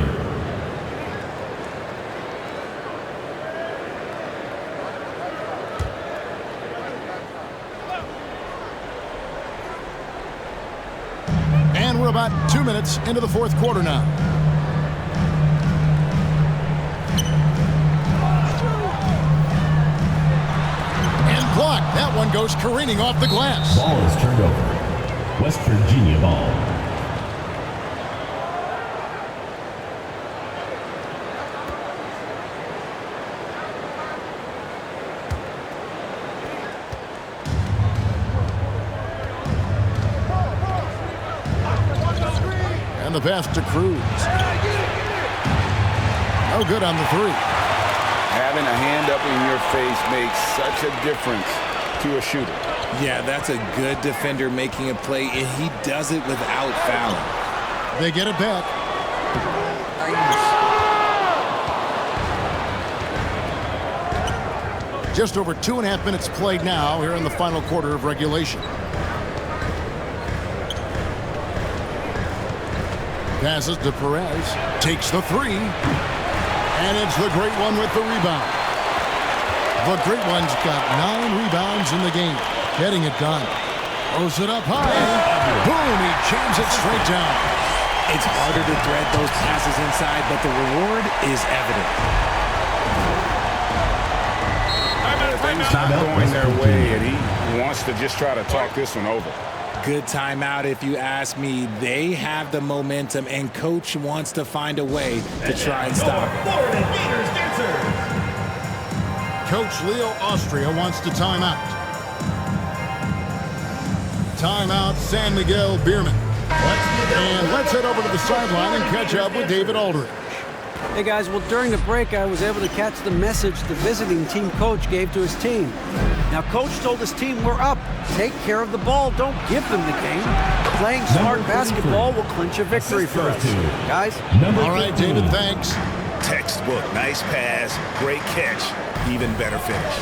And we're about 2 minutes into the fourth quarter now. And blocked. That one goes careening off the glass. Ball is turned over. West Virginia ball. And the pass to Cruz. No good on the 3. Having a hand up in your face makes such a difference to a shooter. Yeah, that's a good defender making a play, and he does it without fouling. They get it back. Just over 2.5 minutes played now here in the final quarter of regulation. Passes to Perez. Takes the 3. And it's the great one with the rebound. The great one's got 9 rebounds in the game. Getting it done. Throws it up high. Boom, he jams it straight down. It's harder to thread those passes inside, but the reward is evident. Things not going their way, and he wants to just try to talk this one over. Good timeout if you ask me. They have the momentum, and coach wants to find a way to try and stop it. Coach Leo Austria wants to time out. Timeout, San Miguel BEERMEN. And let's head over to the sideline and catch up with David Aldridge. Hey guys, well during the break I was able to catch the message the visiting team coach gave to his team. Now coach told his team, we're up. Take care of the ball, don't give them the game. Playing smart basketball will clinch a victory for us. Guys? All right, David, thanks. Textbook, nice pass, great catch, even better finish.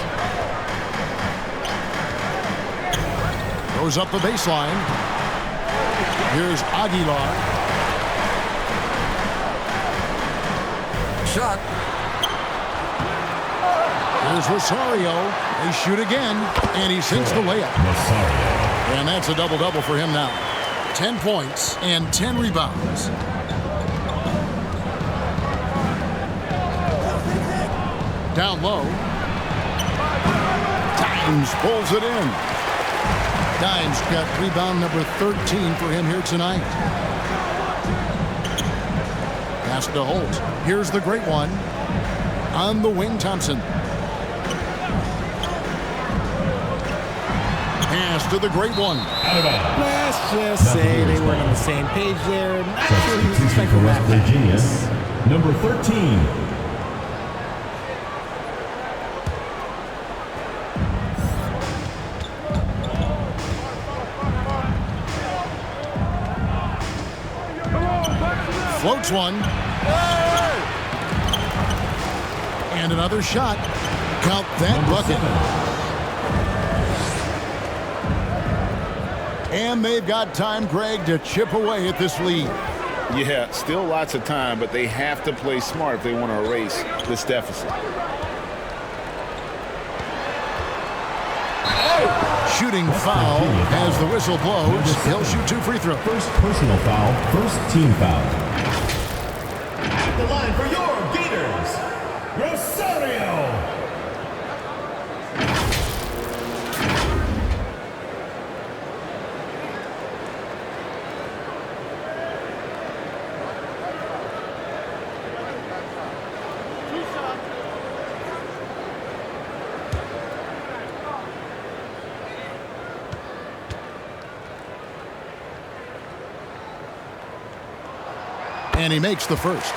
Goes up the baseline. Here's Aguilar. Shot. Here's Rosario. They shoot again, and he sinks the layup. And that's a double-double for him now. 10 points and 10 rebounds. Down low. Dimes pulls it in. Dimes got rebound number 13 for him here tonight. Pass to Holt. Here's the great one. On the wing, Thompson. Pass to the great one. Let's just say they weren't on the same page there. Not sure he was expecting West that. Virginia, number 13. Floats one. And another shot. Count that bucket. And they've got time, Greg, to chip away at this lead. Yeah, still lots of time, but they have to play smart if they want to erase this deficit. Shooting foul as the whistle blows. He'll shoot 2 free throws. First personal foul, first team foul. At the line for your Gators, Rosario. And he makes the first.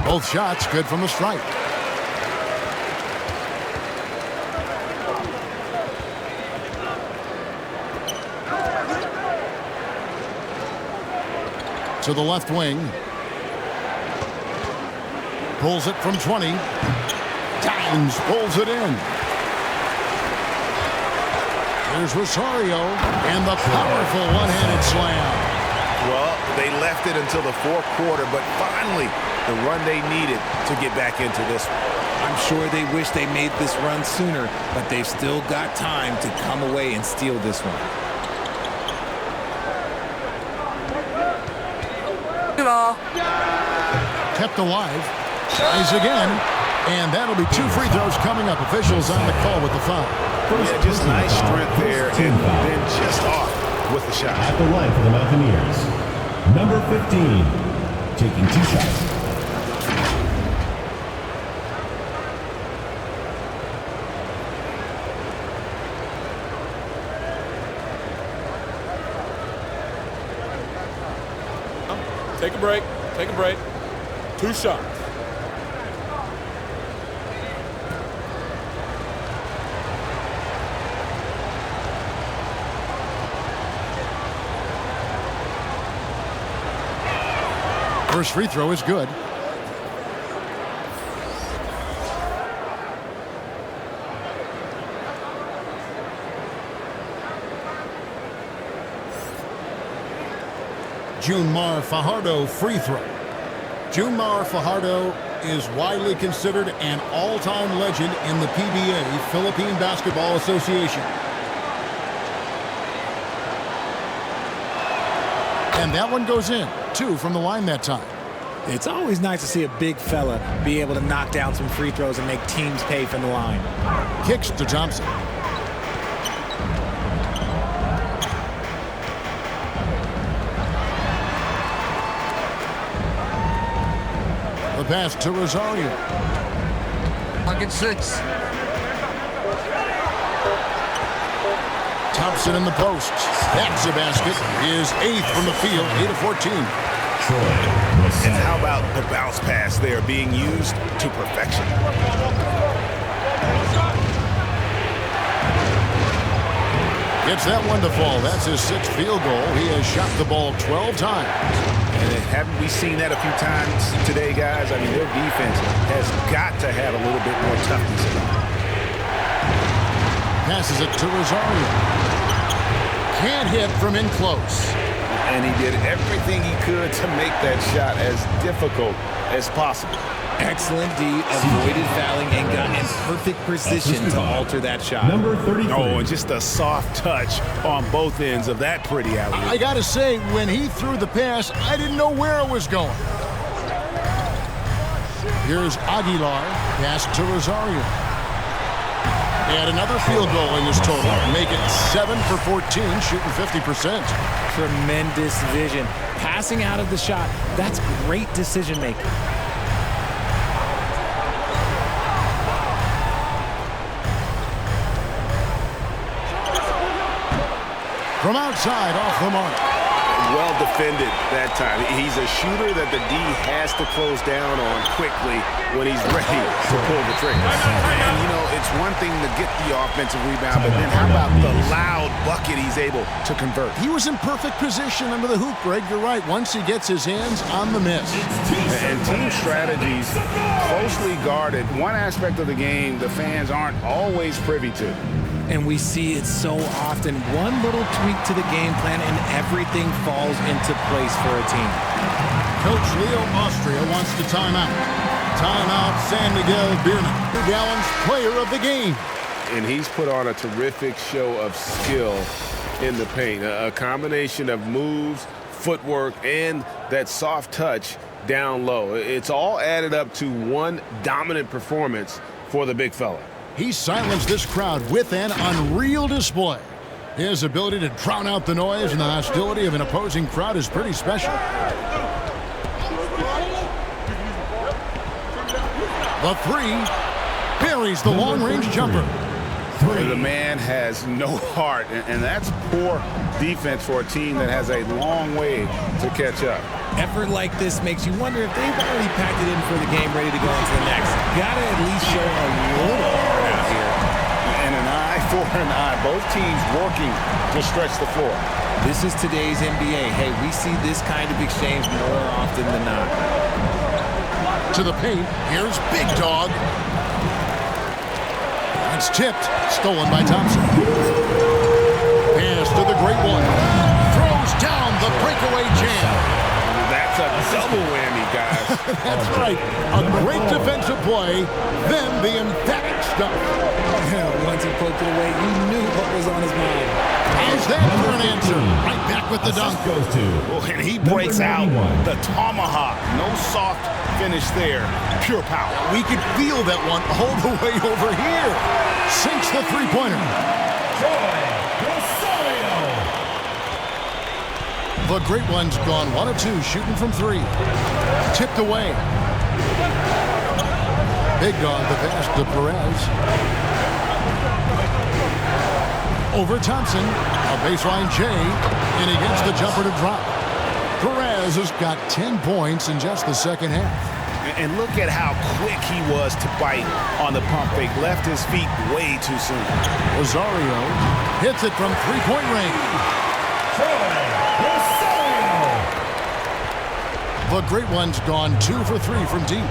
Both shots good from the stripe. To the left wing. Pulls it from 20. Dimes pulls it in. Here's Rosario and the powerful one-handed slam. Well, they left it until the fourth quarter, but finally the run they needed to get back into this one. I'm sure they wish they made this run sooner, but they've still got time to come away and steal this one. Kept alive. Tries again. And that'll be 2 free throws coming up. Officials on the call with the foul. Yeah, just nice strength there and then just off with the shot. At the line for the Mountaineers, number 15, taking 2 shots. Take a break. Take a break. 2 shots. First free throw is good. Junmar Fajardo free throw. Junmar Fajardo is widely considered an all-time legend in the PBA, Philippine Basketball Association. And that one goes in. 2 from the line that time. It's always nice to see a big fella be able to knock down some free throws and make teams pay from the line. Kicks to Thompson. The pass to Rosario. Bucket 6. Thompson in the post. That's a basket. His 8th from the field, 8 of 14. And how about the bounce pass there being used to perfection? Gets that one to fall. That's his 6th field goal. He has shot the ball 12 times. And haven't we seen that a few times today, guys? I mean, their defense has got to have a little bit more toughness about it. Passes it to Rosario. Can't hit from in close. And he did everything he could to make that shot as difficult as possible. Excellent D, avoided fouling and got in perfect position to alter that shot. Number 33. Oh, and just a soft touch on both ends of that pretty alley. I gotta say, when he threw the pass, I didn't know where it was going. Here's Aguilar, pass to Rosario. And another field goal in this total. Make it 7 for 14, shooting 50%. Tremendous vision. Passing out of the shot, that's great decision making. From outside, off the mark. Well defended that time. He's a shooter that the D has to close down on quickly when he's ready to pull the trigger. And, you know, it's one thing to get the offensive rebound, but then how about the loud bucket he's able to convert? He was in perfect position under the hoop, Greg. You're right. Once he gets his hands on the miss. And team strategies closely guarded. One aspect of the game the fans aren't always privy to. And we see it so often. One little tweak to the game plan and everything falls into place for a team. Coach Leo Austria wants to timeout. Timeout, San Miguel BEERMEN, Gallon's player of the game. And he's put on a terrific show of skill in the paint. A combination of moves, footwork, and that soft touch down low. It's all added up to one dominant performance for the big fella. He silenced this crowd with an unreal display. His ability to drown out the noise and the hostility of an opposing crowd is pretty special. The 3 buries the long-range jumper. The man has no heart, and that's poor defense for a team that has a long way to catch up. Effort like this makes you wonder if they've already packed it in for the game, ready to go into the next. Gotta at least show a little heart out here. And an eye for an eye. Both teams working to stretch the floor. This is today's NBA. Hey, we see this kind of exchange more often than not. To the paint, here's Big Dog. It's tipped, stolen by Thompson. Pass to the great one. Throws down the breakaway jam. That's a double whammy, guys. That's right. A great defensive play, then the emphatic stuff. Once he poked it away, you knew what was on his mind. Is that for an answer? Right back with the dunk. Goes to and he breaks out the tomahawk. No soft finish there. Pure power. We could feel that one all the way over here. Sinks the three-pointer. The great one's gone 1 of 2, shooting from 3. Tipped away. Big Dog, the pass to Perez. Over Thompson, a baseline J, and he gets the jumper to drop. Perez has got 10 points in just the second half. And look at how quick he was to bite on the pump fake. Left his feet way too soon. Rosario hits it from three-point range. The great one's gone 2 for 3 from deep.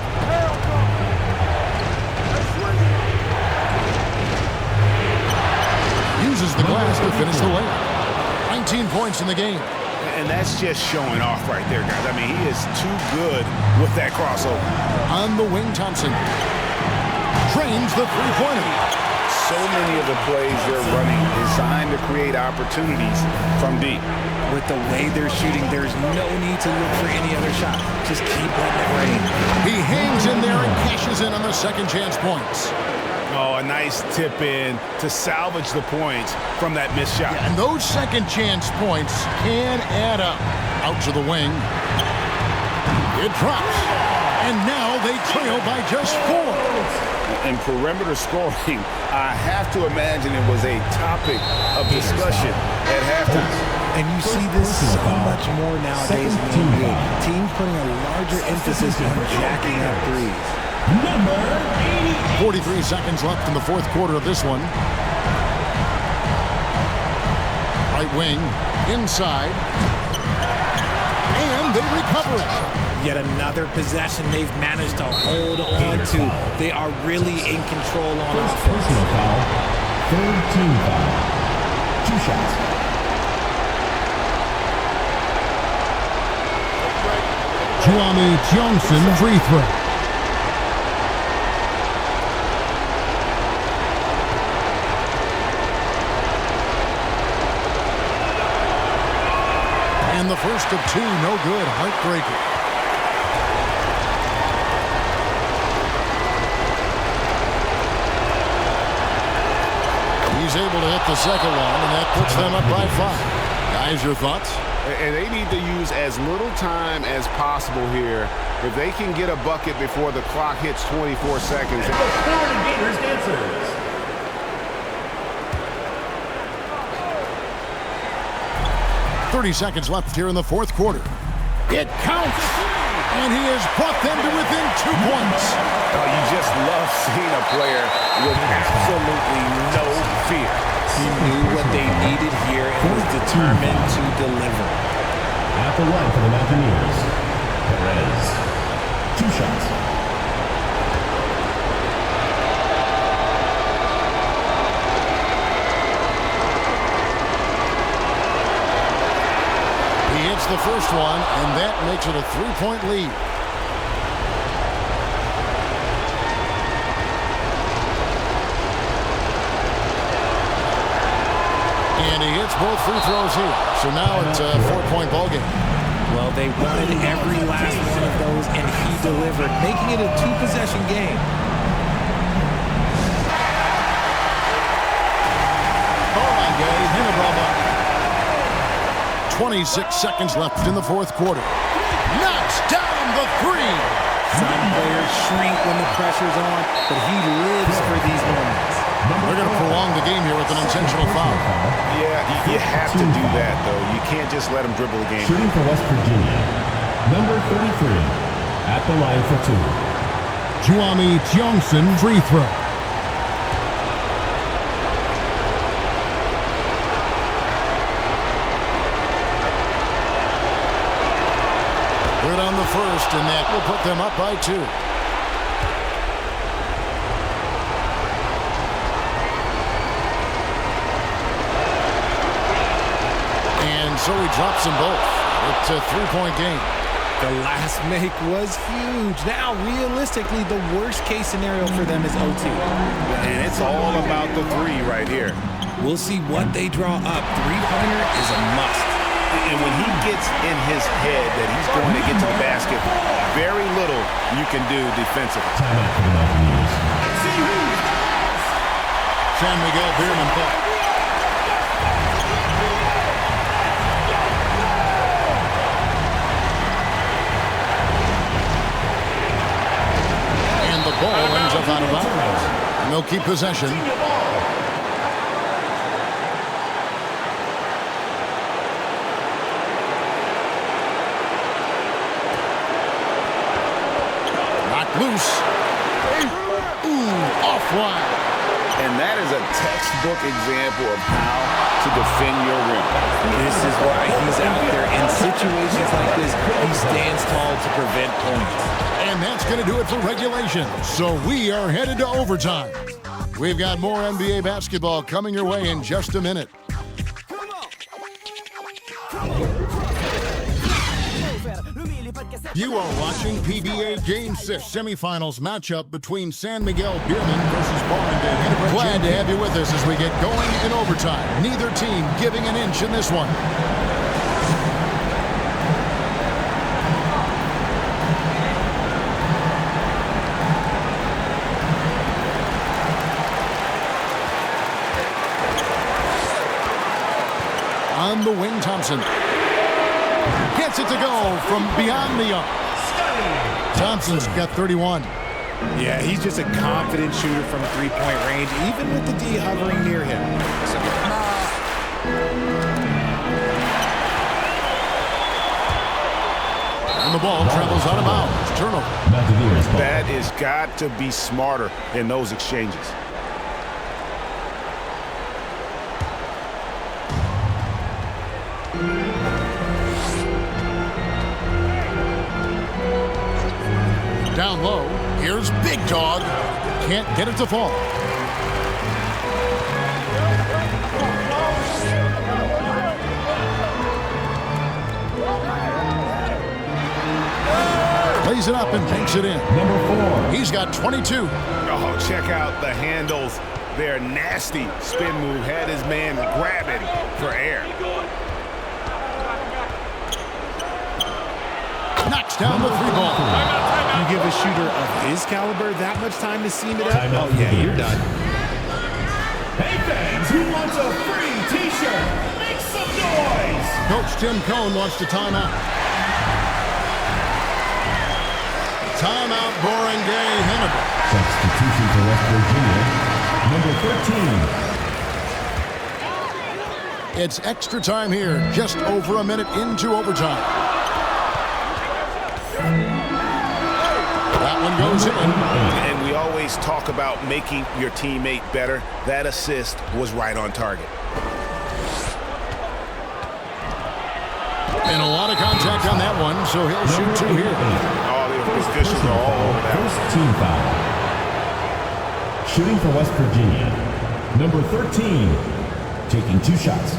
Uses the glass to finish the layup. 19 points in the game. And that's just showing off right there, guys. I mean, he is too good with that crossover. On the wing, Thompson trains the three-pointer. so many of the plays they're running designed to create opportunities from deep. With the way they're shooting, there's no need to look for any other shot. Just keep letting it rain. He hangs in there and cashes in on the second chance points. Oh, a nice tip in to salvage the points from that missed shot. Yeah, and those second chance points can add up. Out to the wing. It drops. And now they trail by just 4. In perimeter scoring, I have to imagine it was a topic of discussion at halftime. And you see this so much more nowadays in the NBA. Teams putting a larger emphasis on jacking up threes. Number 43 seconds left in the fourth quarter of this one. Right wing, inside. And they recover it. Yet another possession they've managed to hold on to. They are really in control on offense. Personal foul. Third team foul. 2 shots. Juami Johnson free throw. And the first of 2, no good. Heartbreaker. He's able to hit the second one, and that puts them up by 5. Guys, your thoughts? And they need to use as little time as possible here. If they can get a bucket before the clock hits 24 seconds. 30 seconds left here in the fourth quarter. It counts! And he has brought them to within 2 points. Oh, you just love seeing a player with absolutely no fear. He knew what they needed here and was determined to deliver. At the line for the Mountaineers, Perez. 2 shots. The first one, and that makes it a 3-point lead. And he hits both free throws here. So now it's a 4-point ball game. Well, they wanted every last one of those, and he delivered, making it a 2-possession game. Barangay, Ginebra. 26 seconds left in the fourth quarter. Knocks down the 3. Some players shrink when the pressure's on, but he lives for these moments. They're going to prolong the game here with an intentional foul. Yeah, you have to do that, though. You can't just let him dribble the game. Shooting for West Virginia, number 33, at the line for 2. Juami Johnson free throw. Good on the first, and that will put them up by 2. And so he drops them both. It's a 3-point game. The last make was huge. Now, realistically, the worst-case scenario for them is OT. And it's all about the 3 right here. We'll see what they draw up. Three-pointer is a must. And when he gets in his head that he's going to get to the basket, very little you can do defensively. Timeout for the Mountaineers. San Miguel BEERMEN call. And the ball ends up out of bounds. And they'll keep possession. Loose. Ooh, offline. And that is a textbook example of how to defend your rim. This is why he's out there. In situations like this, he stands tall to prevent points. And that's going to do it for regulation. So we are headed to overtime. We've got more NBA basketball coming your way in just a minute. You are watching PBA Game 6 semifinals matchup between San Miguel BEERMEN versus Barangay. Glad to have you with us as we get going in overtime. Neither team giving an inch in this one. On the wing, Thompson gets it to go from beyond the arc. Thompson's got 31. Yeah, he's just a confident shooter from three-point range, even with the D hovering near him. And the ball travels out of bounds. Turnover. That has got to be smarter in those exchanges. Down low, here's Big Dog. Can't get it to fall. Lays it up and banks it in. Number 4. He's got 22. Oh, check out the handles. Their nasty spin move had his man grabbing for air. Knocks down the three ball. You give a shooter of his caliber that much time to seam it up? Oh, yeah, you're done. Hey, fans, who wants a free T-shirt? Make some noise! Coach Tim Cohn wants to timeout. Timeout, Barangay Ginebra. Substitution for West Virginia, number 13. It's extra time here, just over a minute into overtime. That one goes in. And we always talk about making your teammate better. That assist was right on target. And a lot of contact on that one, so he'll shoot 2 here. Oh, the officials are all over that. First team foul. Shooting for West Virginia, number 13, taking 2 shots.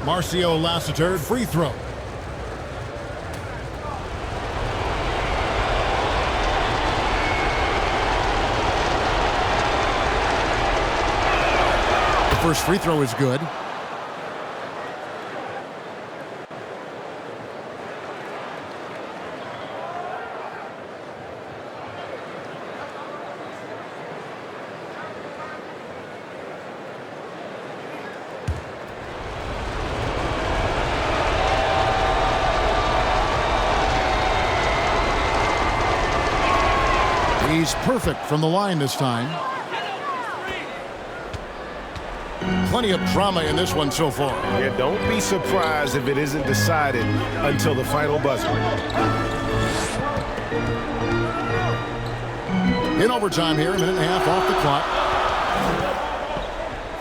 Marcio Lassiter, free throw. The first free throw is good. He's perfect from the line this time. Plenty of drama in this one so far. Yeah, don't be surprised if it isn't decided until the final buzzer. In overtime here, a minute and a half off the clock.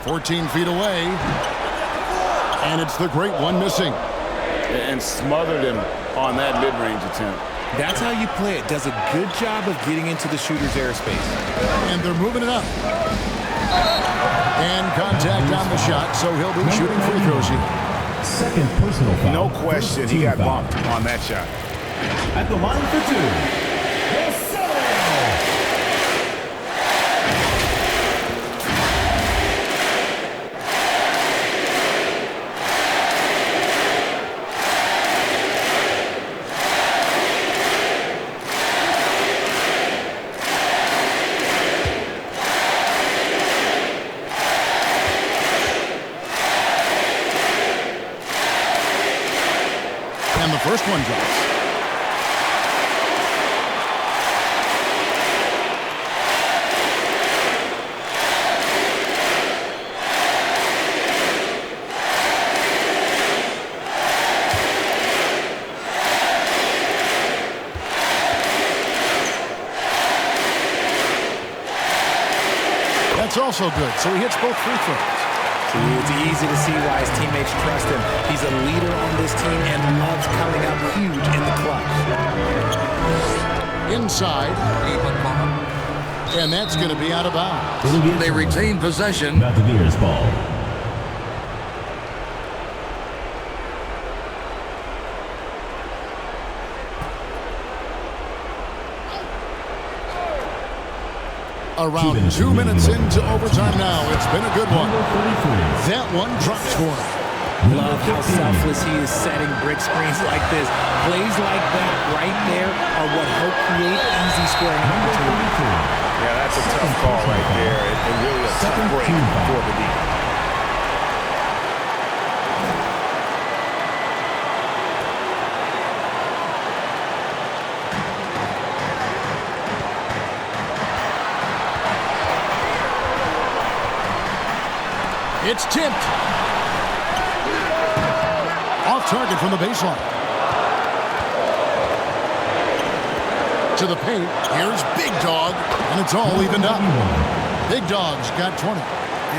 14 feet away. And it's the great one missing. And smothered him on that mid-range attempt. That's how you play it. Does a good job of getting into the shooter's airspace. And they're moving it up. And contact on the shot, so he'll be shooting free throws here. Second personal foul. No question, he got bumped on that shot. At the line for 2. And the first one drops. That's also good, so he hits both free throws. It's easy to see why his teammates trust him. He's a leader on this team and loves coming up huge in the clutch. Inside. And that's going to be out of bounds. They retain possession. Not the Beers ball. Around 2 minutes into overtime now. It's been a good one. That one drops for him. Love how selfless he is setting brick screens like this. Plays like that right there are what help create easy scoring opportunities. Yeah, that's a tough call right there, and really a tough break for the defense. It's tipped. Off target from the baseline. To the paint. Here's Big Dog, and it's all evened up. Big Dog's got 20.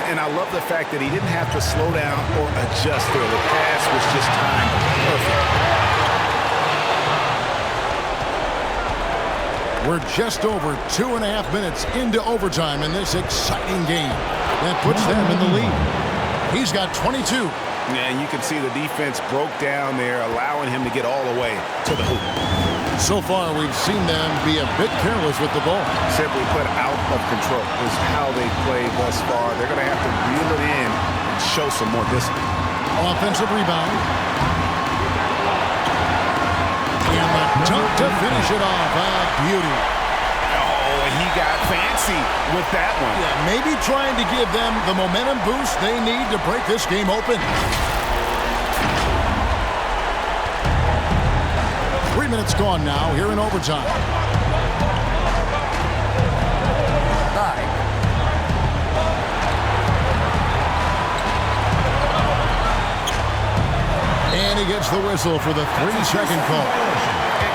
And I love the fact that he didn't have to slow down or adjust there. The pass was just timed perfect. We're just over 2.5 minutes into overtime in this exciting game. That puts them in the lead. He's got 22. And you can see the defense broke down there, allowing him to get all the way to the hoop. So far, we've seen them be a bit careless with the ball. Simply put, out of control is how they played thus far. They're going to have to reel it in and show some more discipline. Offensive rebound. And the dunk to finish it off. Beauty. Oh, he got fancy with that one. Yeah, maybe trying to give them the momentum boost they need to break this game open. 3 minutes gone now here in overtime. And he gets the whistle for the 3-second call.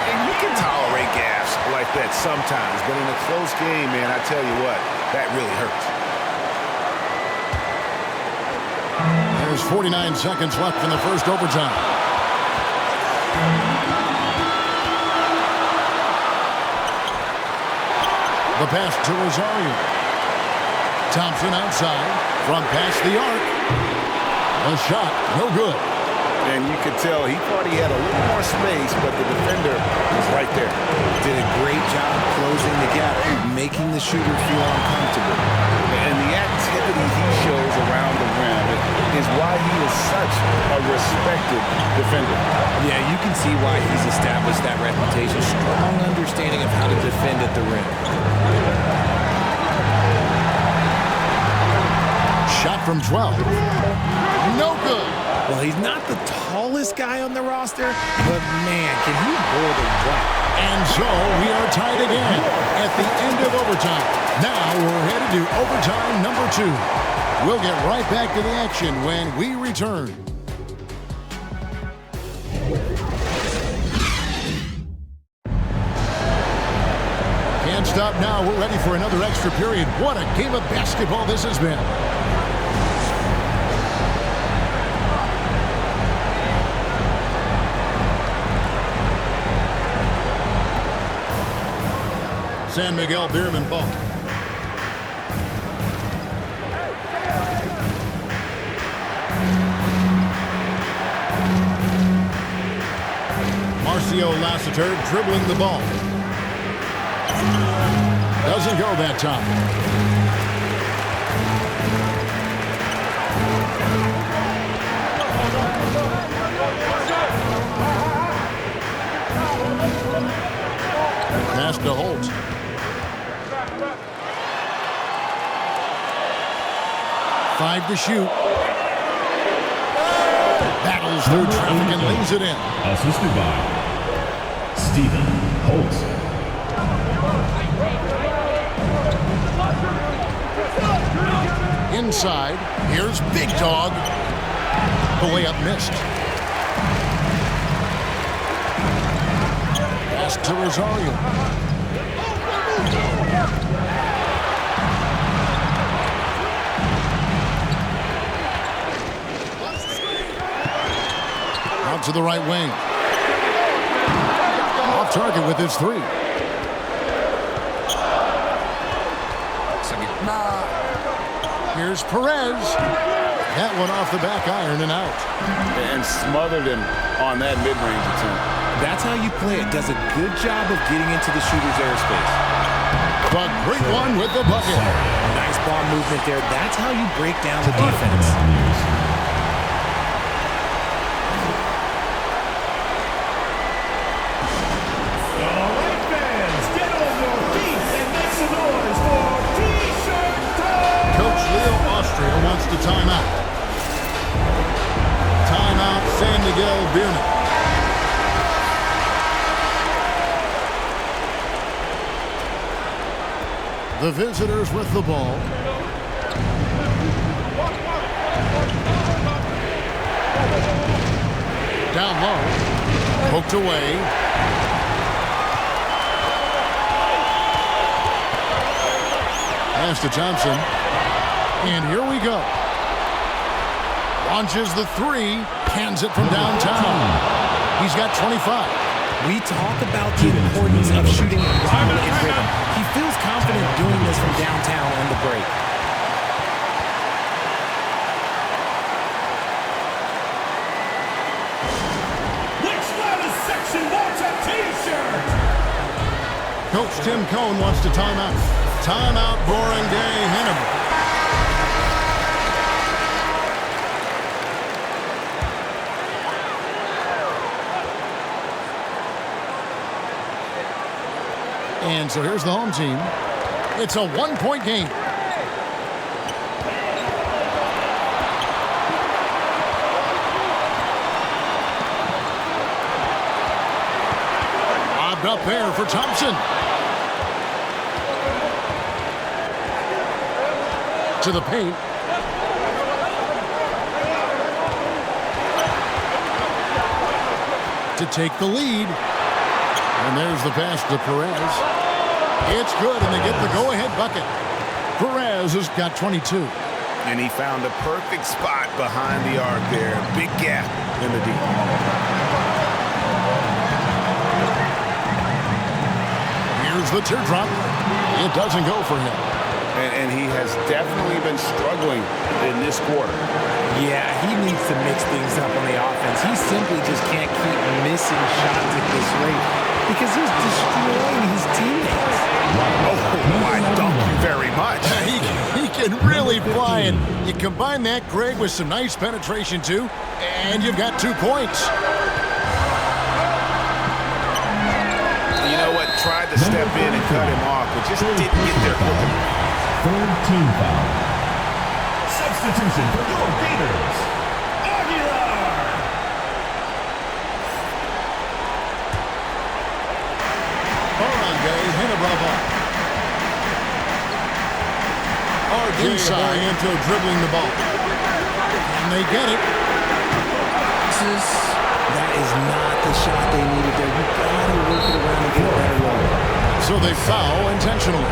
And you can tolerate gaffes like that sometimes, but in a close game, man, I tell you what, that really hurts. There's 49 seconds left in the first overtime. The pass to Rosario. Thompson outside from past the arc. A shot, no good. And you could tell he thought he had a little more space, but the defender was right there. Did a great job closing the gap, making the shooter feel uncomfortable. And the activity he shows around the rim is why he is such a respected defender. Yeah, you can see why he's established that reputation. Strong understanding of how to defend at the rim. Shot from 12. No good. Well, he's not the tallest guy on the roster, but man, can he hold a rock. And so we are tied again at the end of overtime. Now we're headed to overtime number 2. We'll get right back to the action when we return. Can't stop now. We're ready for another extra period. What a game of basketball this has been. San Miguel BEERMEN ball. Marcio Lassiter dribbling the ball. Doesn't go that time. Pass to Holt. Five to shoot. Battles through traffic and lays it in. Assisted by Stephen Holt. Inside, here's Big Dog. The layup missed. Pass to Rosario. Out to the right wing. Off target with his 3. Here's Perez. That one off the back iron and out. And smothered him on that mid-range attempt. That's how you play it. Does a good job of getting into the shooter's airspace. The Great one with the bucket. Nice ball movement there. That's how you break down the defense. All right, fans, get on your feet and make some noise for T-shirt time. Coach Leo Austria wants the timeout. Timeout, San Miguel BEERMEN. The visitors with the ball. Down low. Poked away. Pass to Thompson. And here we go. Launches the three. Hands it from downtown. He's got 25. We talk about the importance of shooting while in rhythm. He feels confident doing this from downtown on the break. Which lattice section wants a T-shirt? Coach Tim Cohn wants to timeout. Timeout, Barangay, Ginebra. And so here's the home team. It's a one-point game. Lobbed up there for Thompson. To the paint. To take the lead. And there's the pass to Perez. It's good, and they get the go-ahead bucket. Perez has got 22. And he found a perfect spot behind the arc there. Big gap in the deep. Here's the teardrop. It doesn't go for him. And he has definitely been struggling in this quarter. Yeah, he needs to mix things up on the offense. He simply just can't keep missing shots at this rate because he's destroying his teammates. Oh, my, thank you very much. He can really fly, and you combine that, Greg, with some nice penetration, too, and you've got 2 points. You know what? Tried to step in and cut him off, but just didn't get there quick enough. Third team foul. Substitution for your Gators. Barangay, Ginebra. Inside into dribbling the ball. And they get it. That is not the shot they needed there. You gotta work it around and get a better roll. So they foul intentionally.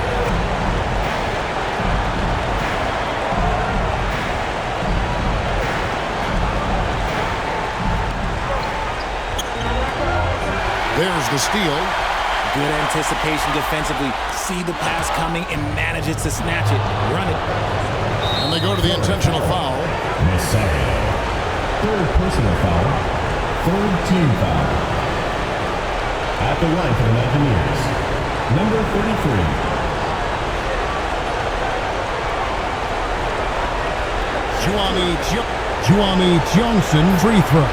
There's the steal. Good anticipation defensively. See the pass coming and manages to snatch it. Run it. And they go to the intentional foul. Messiah. Third personal foul. Third team foul. At the line for the Mountaineers, number 33. Juami Johnson free throw.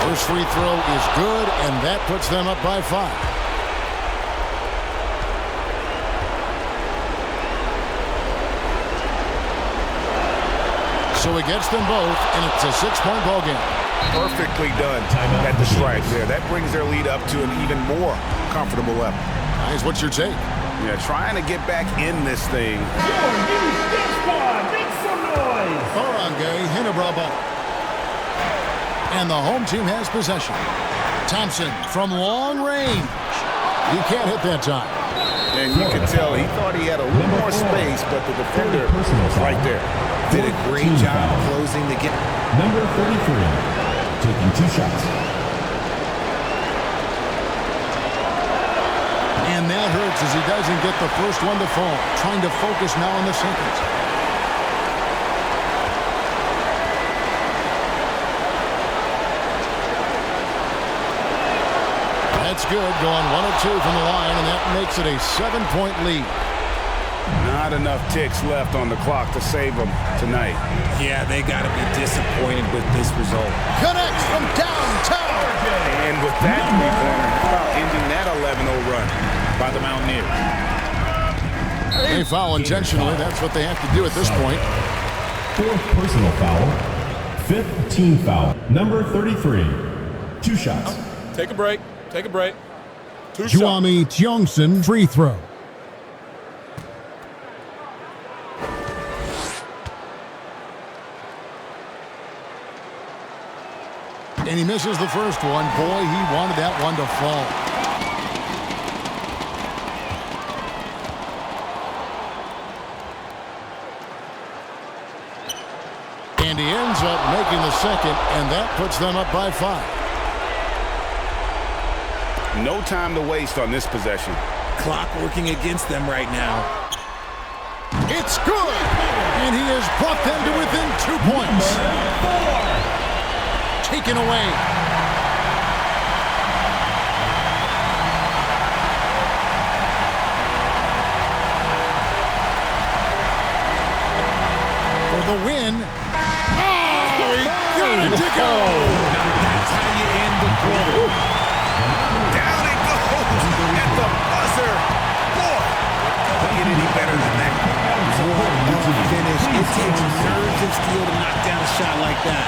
First free throw is good, and that puts them up by 5. So he gets them both, and it's a 6-point ball game. Perfectly done at the strike there. That brings their lead up to an even more comfortable level. Guys, what's your take? Yeah, trying to get back in this thing. Barangay, Ginebra ball. And the home team has possession. Thompson from long range. He can't hit that time. And you can tell he thought he had a little more space, but the defender was right there. Did a great job closing the gap. Number 33, taking 2 shots. And that hurts as he doesn't get the first one to fall. Trying to focus now on the second. is good, going 1 of 2 from the line, and that makes it a 7-point lead. Not enough ticks left on the clock to save them tonight. Yeah, they got to be disappointed with this result. Connects from downtown. And with that three-pointer, how about ending that 11-0 run by the Mountaineers? They foul intentionally. That's what they have to do at this point. 4th personal foul. 5th team foul. Number 33. 2 shots. Take a break. Take a break. 2 shots. Juami Tiongson, free throw. And he misses the first one. Boy, he wanted that one to fall. And he ends up making the second, and that puts them up by 5. No time to waste on this possession. Clock working against them right now. It's good! And he has brought them to within 2 points. Taken away. For the win. Oh, he got it to go! That's how you end the quarter. Down it goes at the buzzer. Boy, doesn't get any better than that. Finish. It takes nerves of steel to knock down a shot like that.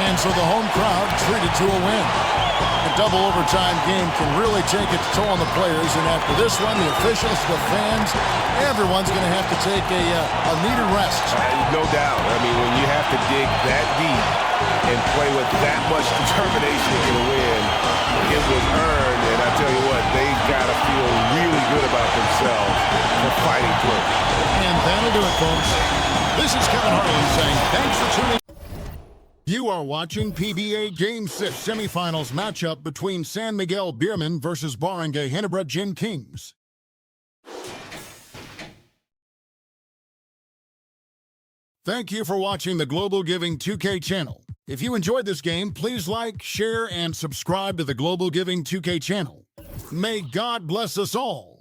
And so the home crowd treated to a win. A double overtime game can really take its toll on the players, and after this one, the officials, the fans, everyone's going to have to take a needed rest. No doubt. I mean, when you have to dig that deep and play with that much determination to get a win, it was earned, and I tell you what, they got to feel really good about themselves for fighting through. And that'll do it, folks. This is Kevin Harlan saying thanks for tuning in. You are watching PBA Game 6 semifinals matchup between San Miguel BEERMEN versus Barangay Ginebra Gin Kings. Thank you for watching the Global Giving 2K channel. If you enjoyed this game, please like, share, and subscribe to the Global Giving 2K channel. May God bless us all.